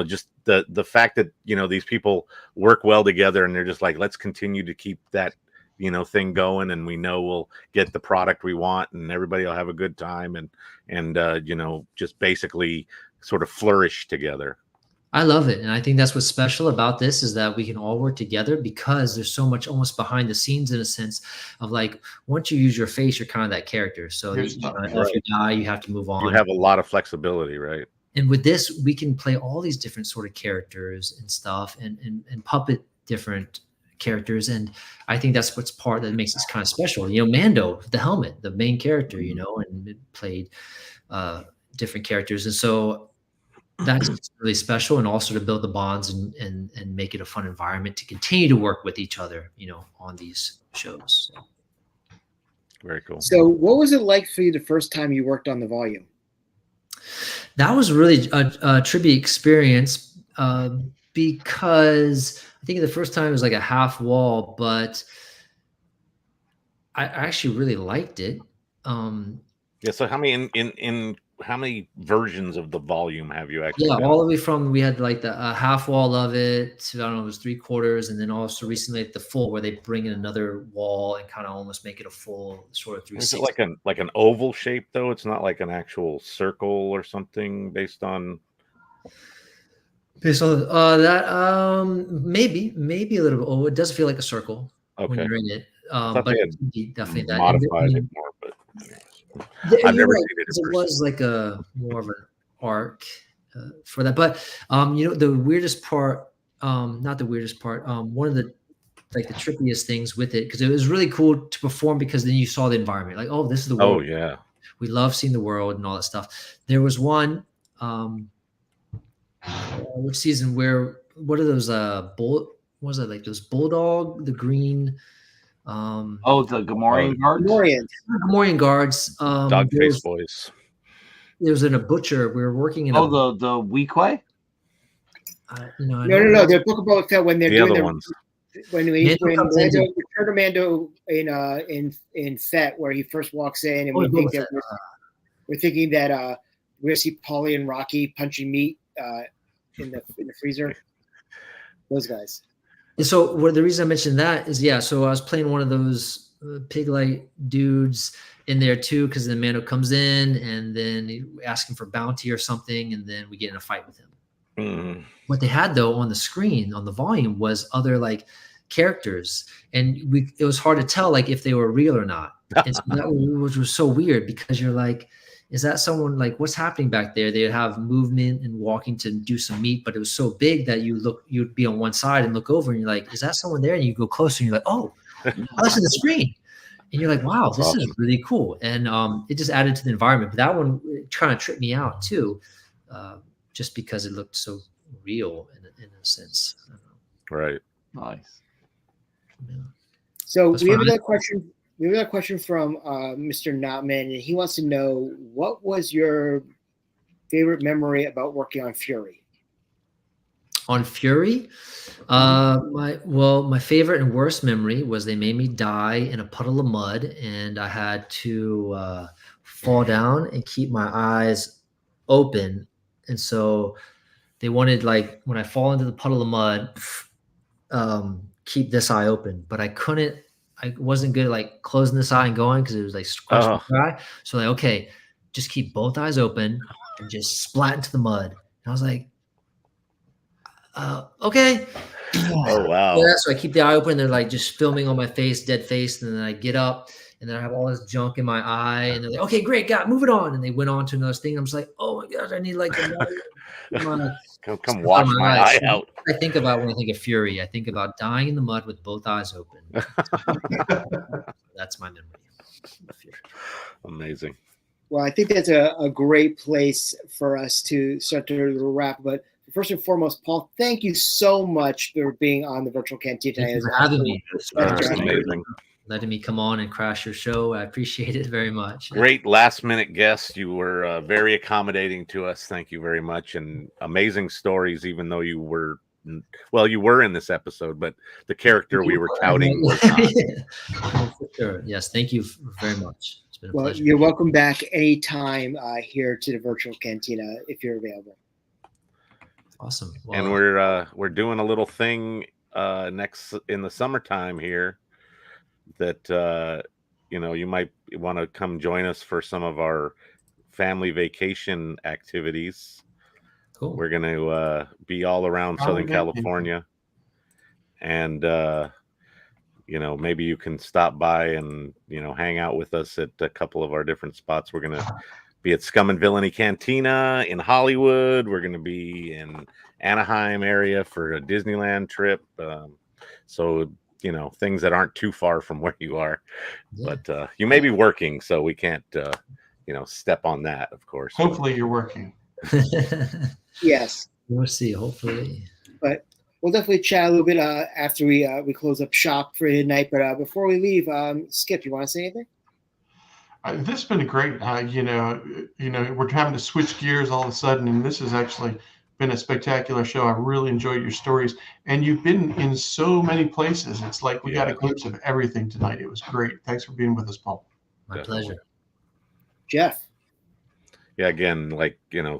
just the fact that, these people work well together and they're just like, let's continue to keep that thing going, and we know we'll get the product we want and everybody will have a good time and just basically sort of flourish together. I love it. And I think that's what's special about this, is that we can all work together, because there's so much almost behind the scenes, in a sense of like, once you use your face, you're kind of that character. So if you die, you have to move on. You have a lot of flexibility, right? And with this, we can play all these different sort of characters and stuff, and puppet different characters. And I think that's what's part that makes this kind of special. Mando, the helmet, the main character, and it played different characters. And so that's really special, and also to build the bonds and make it a fun environment to continue to work with each other, on these shows. So. Very cool. So what was it like for you the first time you worked on the volume? That was really a trippy experience, because I think the first time it was like a half wall, but I actually really liked it. So how many in how many versions of the volume have you actually done? All the way from, we had like the half wall of it to, I don't know, it was 3/4, and then also recently at the full, where they bring in another wall and kind of almost make it a full sort of 360. Is it like an oval shape though? It's not like an actual circle or something based on that. Maybe a little bit. Oh, it does feel like a circle when you're in it. But definitely that modified it more, but I've never seen it. It was like a more of an arc for that. But the weirdest part, not the weirdest part, one of the like the trippiest things with it, because it was really cool to perform, because then you saw the environment, like, oh, this is the world. Oh yeah, we love seeing the world and all that stuff. There was one which season where, what are those what was it, like those bulldog, the green the Gamorrean guards. Gamorrean guards. Dog face boys. There was a butcher. We were working in the Weequay. No. The Book of Boba Fett, when they're the doing other their, ones. When Return to Mando in Fett, where he first walks in, and we're thinking that we're gonna see Paulie and Rocky punching meat in the freezer. Those guys. And so the reason I mentioned that is, so I was playing one of those pig-like dudes in there too, because then Mando comes in and then he asks him for bounty or something, and then we get in a fight with him. Mm-hmm. What they had though on the screen, on the volume, was other like characters, and it was hard to tell like if they were real or not. And so which was so weird, because you're like, is that someone, like, what's happening back there? They'd have movement and walking to do some meat, but it was so big that you'd be on one side and look over and you're like, is that someone there? And you go closer and you're like, oh, that's in the screen. And you're like, wow, this is really cool. And it just added to the environment. But that one kind of tripped me out too, just because it looked so real in a sense. I don't know. Right. Nice. Yeah. So we have another question. We have another question from Mr. Notman, and he wants to know, what was your favorite memory about working on Fury? On Fury, my favorite and worst memory was they made me die in a puddle of mud, and I had to fall down and keep my eyes open. And so they wanted, like, when I fall into the puddle of mud, keep this eye open, but I couldn't. I wasn't good at, like, closing this eye and going because it was like questioning the eye. So like, okay, just keep both eyes open and just splat into the mud. And I was like, okay. Oh wow. Yeah, so I keep the eye open. They're like just filming on my face, dead face, and then I get up and then I have all this junk in my eye, and they're like, okay, great, move it on. And they went on to another thing. I'm just like, oh my gosh, I need like come wash my eye out. I think about when I think of Fury, I think about dying in the mud with both eyes open. That's my memory. Amazing. Well, I think that's a great place for us to start to wrap. But first and foremost, Paul, thank you so much for being on the Virtual Cantina today. Thank you for having me. Amazing. Letting me come on and crash your show. I appreciate it very much. Great last minute guest. You were very accommodating to us. Thank you very much. And amazing stories, even though you were in this episode, but the character we were touting was not. Sure. Yes, thank you very much. It's been a pleasure. You're welcome back anytime here to the Virtual Cantina if you're available. Awesome. Well, and we're doing a little thing next in the summertime here that you might want to come join us for some of our family vacation activities. Cool. We're going to be all around Southern California, and maybe you can stop by and hang out with us at a couple of our different spots. We're going to be at Scum and Villainy Cantina in Hollywood. We're going to be in Anaheim area for a Disneyland trip. So things that aren't too far from where you are, but you may be working, so we can't step on that, of course. Hopefully you're working. Yes, we'll see. Hopefully, but we'll definitely chat a little bit after we close up shop for tonight. But before we leave, Skip, you want to say anything? This has been a great. We're having to switch gears all of a sudden, and this has actually been a spectacular show. I really enjoyed your stories, and you've been in so many places. It's like we got a glimpse of everything tonight. It was great. Thanks for being with us, Paul. My pleasure. Jeff. Yeah, again,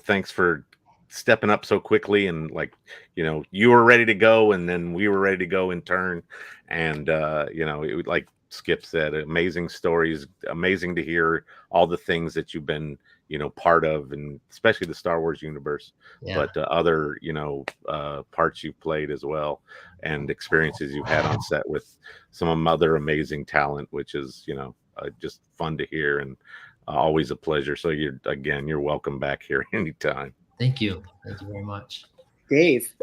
thanks for stepping up so quickly, and you were ready to go, and then we were ready to go in turn, and it, like Skip said, amazing stories, amazing to hear all the things that you've been part of, and especially the Star Wars universe, but other parts you've played as well, and experiences you've had on set with some other amazing talent, which is just fun to hear, and always a pleasure. So you're welcome back here anytime. Thank you very much, Dave.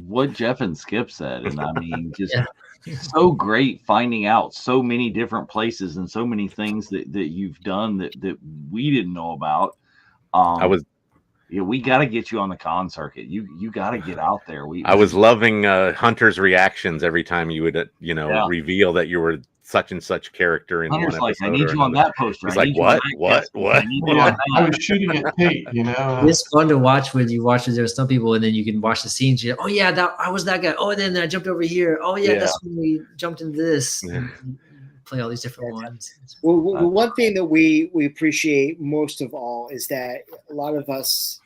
What Jeff and Skip said, and I mean, just so great finding out so many different places and so many things that you've done that we didn't know about. We got to get you on the con circuit. You got to get out there. I was loving Hunter's reactions every time you would reveal that you were such and such character in Hunter's one episode. I need you on that poster. He's like, what? I was shooting at Tate, It's fun to watch when you watch it. There's some people, and then you can watch the scenes. Oh yeah, I was that guy. Oh, and then I jumped over here. Oh yeah, that's when we jumped into this. Yeah. Play all these different ones. Well, one thing that we appreciate most of all is that a lot of us,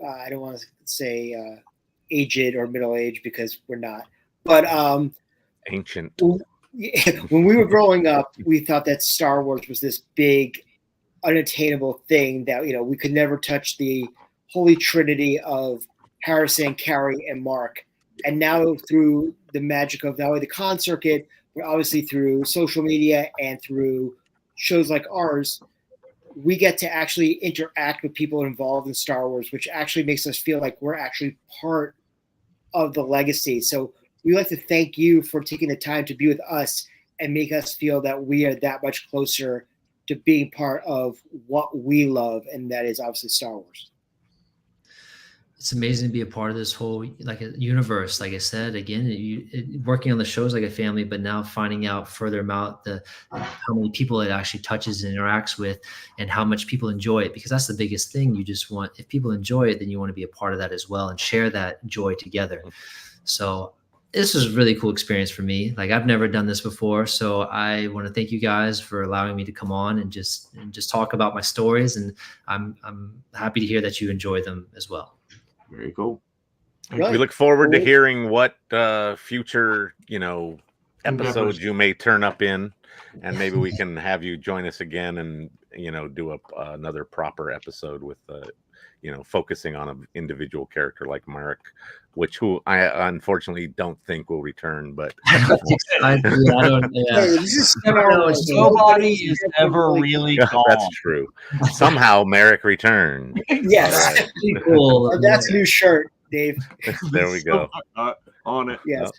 I don't want to say aged or middle aged because we're not, but ancient. When we were growing up, we thought that Star Wars was this big, unattainable thing that we could never touch the holy trinity of Harrison, Carrie, and Mark. And now through the magic of not only the con circuit, but obviously through social media and through shows like ours, we get to actually interact with people involved in Star Wars, which actually makes us feel like we're actually part of the legacy. So we'd like to thank you for taking the time to be with us and make us feel that we are that much closer to being part of what we love, and that is obviously Star Wars. it's amazing to be a part of this whole like a universe. Like I said, again, working on the shows like a family, but now finding out further about how many people it actually touches and interacts with, and how much people enjoy it. Because that's the biggest thing. You just want, if people enjoy it, then you want to be a part of that as well and share that joy together. So this was a really cool experience for me. Like I've never done this before, so I want to thank you guys for allowing me to come on and just talk about my stories. And I'm happy to hear that you enjoy them as well. Very cool. We look forward to hearing what future, episodes you may turn up in, and maybe we can have you join us again and do another proper episode with focusing on an individual character like Marrok, who I unfortunately don't think will return. But nobody is ever really gone. That's true. Somehow Marrok returned. Yes, right. Cool. That's a new shirt, Dave. There we go. On it. Yes.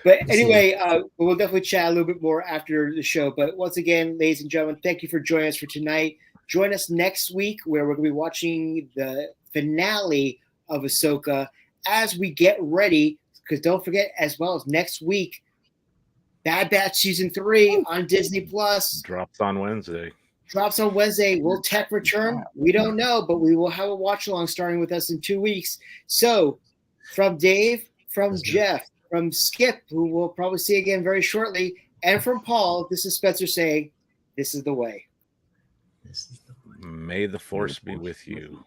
But anyway, we'll definitely chat a little bit more after the show. But once again, ladies and gentlemen, thank you for joining us for tonight. Join us next week where we're going to be watching the finale of Ahsoka as we get ready. Because don't forget, as well as next week, Bad Batch Season 3 on Disney Plus. Drops on Wednesday. Will Tech return? We don't know, but we will have a watch-along starting with us in 2 weeks. So from Dave, from Jeff, from Skip, who we'll probably see again very shortly, and from Paul, this is Spencer saying, this is the way. May the Force be with you.